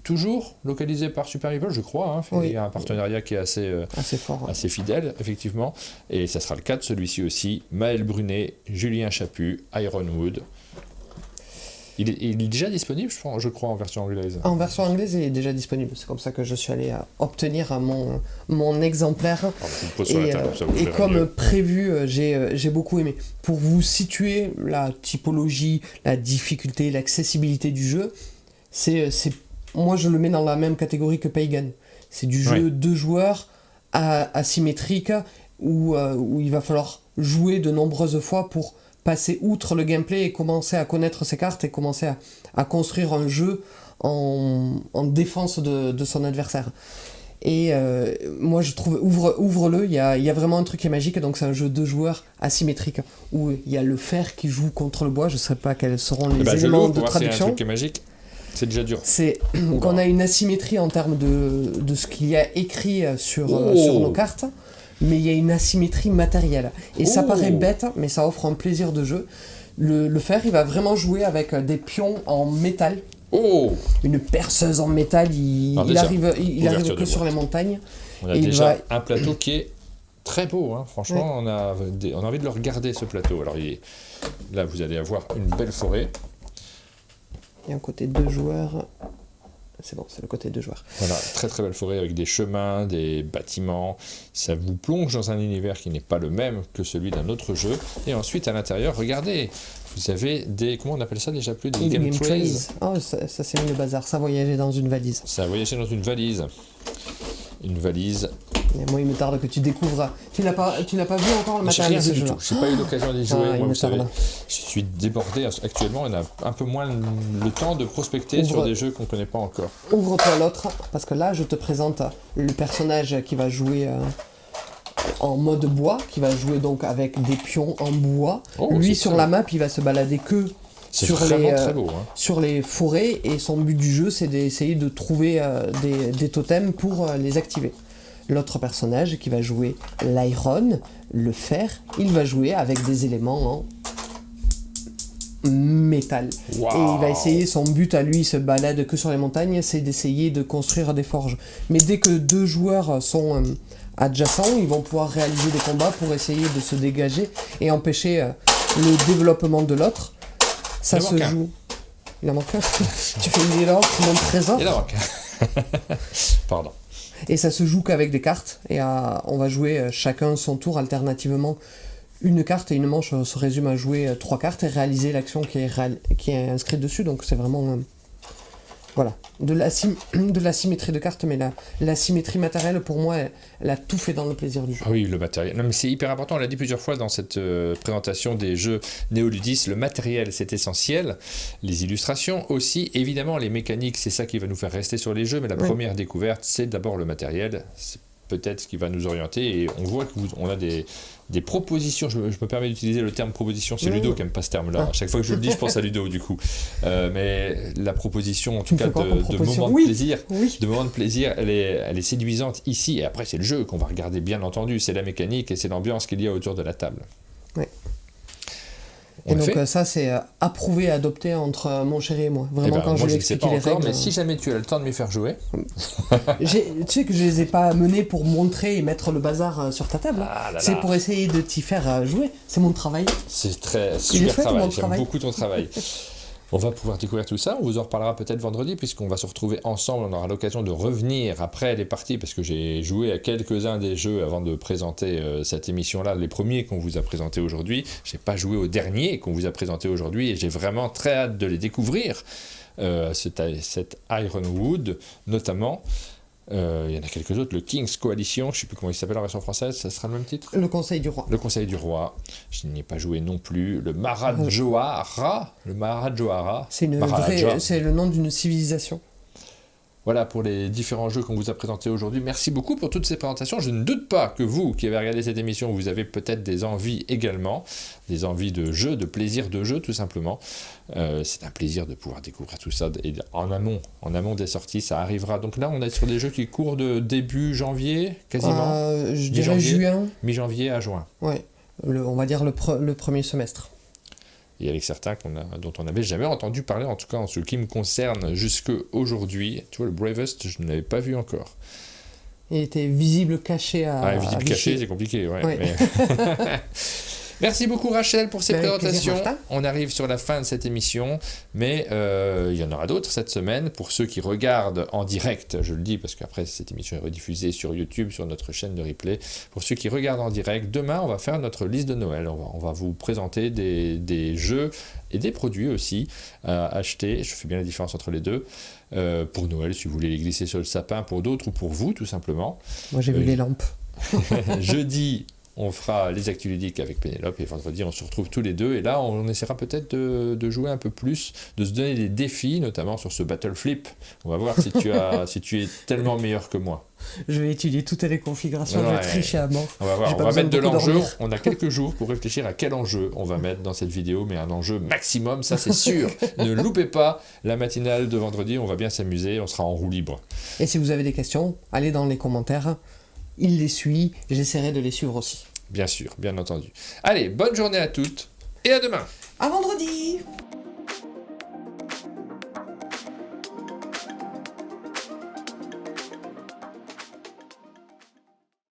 S1: toujours localisés par Super Evil, je crois. Hein. Oui. Il y a un partenariat qui est assez fort, assez fidèle, effectivement. Et ça sera le cas de celui-ci aussi. Maël Brunet, Julien Chaput, Ironwood. Il est déjà disponible, je crois, en version anglaise. En version anglaise, il est déjà disponible. C'est comme ça que je suis allé obtenir mon exemplaire.
S2: Et comme prévu, j'ai beaucoup aimé. Pour vous situer la typologie, la difficulté, l'accessibilité du jeu, moi je le mets dans la même catégorie que Pagan. C'est du jeu 2 joueurs asymétrique où il va falloir jouer de nombreuses fois pour passer outre le gameplay et commencer à connaître ses cartes et commencer à construire un jeu en défense de son adversaire. Et moi je trouve, ouvre-le, il y a vraiment un truc qui est magique, donc c'est un jeu 2 joueurs asymétrique, où il y a le fer qui joue contre le bois, je ne sais pas quels seront les éléments de traduction.
S1: C'est un truc qui est magique. C'est déjà dur.
S2: C'est qu'on a une asymétrie en termes de ce qu'il y a écrit sur nos cartes, mais il y a une asymétrie matérielle. Et ça paraît bête, mais ça offre un plaisir de jeu. Le fer, il va vraiment jouer avec des pions en métal. Une perceuse en métal, il arrive que sur les montagnes.
S1: On a déjà un plateau qui est très beau, hein. Franchement, on a envie de le regarder, ce plateau. Alors là, vous allez avoir une belle forêt.
S2: Et un côté 2 joueurs... C'est bon, c'est le côté 2 joueurs.
S1: Voilà, très très belle forêt avec des chemins, des bâtiments. Ça vous plonge dans un univers qui n'est pas le même que celui d'un autre jeu. Et ensuite, à l'intérieur, regardez, vous avez des... Comment on appelle ça déjà plus? Des game trays.
S2: Oh, ça c'est le bazar. Ça voyageait dans une valise.
S1: Une valise.
S2: Et moi, il me tarde que tu découvres. Tu n'as pas vu encore le matériel de ce jeu.
S1: Je n'ai pas eu l'occasion d'y jouer. Moi, vous savez, je suis débordé actuellement. On a un peu moins le temps de prospecter sur des jeux qu'on ne connaît pas encore.
S2: Ouvre-toi l'autre, parce que là, je te présente le personnage qui va jouer en mode bois, qui va jouer donc avec des pions en bois. Lui, sur la map, il va se balader que sur les forêts, et son but du jeu, c'est d'essayer de trouver des totems pour les activer. L'autre personnage qui va jouer l'iron, le fer, il va jouer avec des éléments en métal. Wow. Et il va essayer, son but à lui, il se balade que sur les montagnes, c'est d'essayer de construire des forges. Mais dès que 2 joueurs sont adjacents, ils vont pouvoir réaliser des combats pour essayer de se dégager et empêcher le développement de l'autre. Ça se joue. Il en manque un. Tu fais une erreur, tu montres trésor.
S1: Il en manque un. Pardon.
S2: Et ça se joue qu'avec des cartes, et on va jouer chacun son tour alternativement une carte et une manche se résume à jouer 3 cartes et réaliser l'action qui est inscrite dessus. Donc c'est vraiment voilà, de la symétrie de cartes, mais la symétrie matérielle, pour moi, elle a tout fait dans le plaisir du jeu.
S1: Ah oui, le matériel. Non, mais c'est hyper important, on l'a dit plusieurs fois dans cette présentation des jeux Néoludis, le matériel, c'est essentiel. Les illustrations aussi, évidemment, les mécaniques, c'est ça qui va nous faire rester sur les jeux, mais la première découverte, c'est d'abord le matériel. C'est peut-être ce qui va nous orienter, et on voit qu'on a des propositions. Je me permets d'utiliser le terme proposition, c'est Ludo qui n'aime pas ce terme-là. À chaque fois que je le dis, je pense à Ludo, du coup. Mais la proposition, en tout cas, de moments de plaisir, de moments de plaisir, elle est séduisante ici, et après, c'est le jeu qu'on va regarder, bien entendu. C'est la mécanique et c'est l'ambiance qu'il y a autour de la table.
S2: Oui. Et donc ça, c'est approuvé, adopté entre mon chéri et moi. Vraiment, quand je lui explique les règles...
S1: Mais si jamais tu as le temps de m'y faire jouer...
S2: Tu sais que je les ai pas menés pour montrer et mettre le bazar sur ta table. C'est pour essayer de t'y faire jouer. C'est mon travail.
S1: C'est super travail. J'aime beaucoup ton travail. On va pouvoir découvrir tout ça, on vous en reparlera peut-être vendredi, puisqu'on va se retrouver ensemble, on aura l'occasion de revenir après les parties, parce que j'ai joué à quelques-uns des jeux avant de présenter cette émission-là, les premiers qu'on vous a présentés aujourd'hui. J'ai pas joué aux derniers qu'on vous a présentés aujourd'hui, et j'ai vraiment très hâte de les découvrir, cet Ironwood notamment. Il y en a quelques autres, le King's Coalition, je ne sais plus comment il s'appelle en version française, ça sera le même titre ?
S2: Le Conseil du Roi.
S1: Le Conseil du Roi, je n'y ai pas joué non plus. Le Maharajoara,
S2: c'est le nom d'une civilisation.
S1: Voilà pour les différents jeux qu'on vous a présentés aujourd'hui. Merci beaucoup pour toutes ces présentations. Je ne doute pas que vous, qui avez regardé cette émission, vous avez peut-être des envies également, des envies de jeu, de plaisir de jeu tout simplement. C'est un plaisir de pouvoir découvrir tout ça et en amont des sorties, ça arrivera. Donc là, on est sur des jeux qui courent de début janvier, quasiment.
S2: Je dirais juin.
S1: Mi-janvier à juin.
S2: Ouais, on va dire le premier semestre.
S1: Et avec certains dont on n'avait jamais entendu parler, en tout cas en ce qui me concerne jusqu'à aujourd'hui. Tu vois, le Bravest, je ne l'avais pas vu encore.
S2: Il était visible caché à
S1: visible caché, c'est compliqué, ouais. Mais... Merci beaucoup Rachel pour ces présentations. Plaisir, on arrive sur la fin de cette émission, mais il y en aura d'autres cette semaine. Pour ceux qui regardent en direct, je le dis parce qu'après cette émission est rediffusée sur YouTube, sur notre chaîne de replay. Pour ceux qui regardent en direct, demain on va faire notre liste de Noël. On va vous présenter des jeux et des produits aussi à acheter. Je fais bien la différence entre les deux. Pour Noël, si vous voulez les glisser sur le sapin, pour d'autres ou pour vous tout simplement.
S2: Moi j'ai vu les lampes.
S1: Jeudi, on fera les actus ludiques avec Pénélope et vendredi on se retrouve tous les deux et là on essaiera peut-être de jouer un peu plus, de se donner des défis, notamment sur ce Battle Flip. On va voir si tu es tellement meilleur que moi.
S2: Je vais étudier toutes les configurations, je vais tricher à mort.
S1: On va voir, on va mettre de l'enjeu, on a quelques jours pour réfléchir à quel enjeu on va mettre dans cette vidéo, mais un enjeu maximum, ça c'est sûr. Ne loupez pas la matinale de vendredi, on va bien s'amuser, on sera en roue libre.
S2: Et si vous avez des questions, allez dans les commentaires. Il les suit, j'essaierai de les suivre aussi.
S1: Bien sûr, bien entendu. Allez, bonne journée à toutes et à demain.
S2: À vendredi.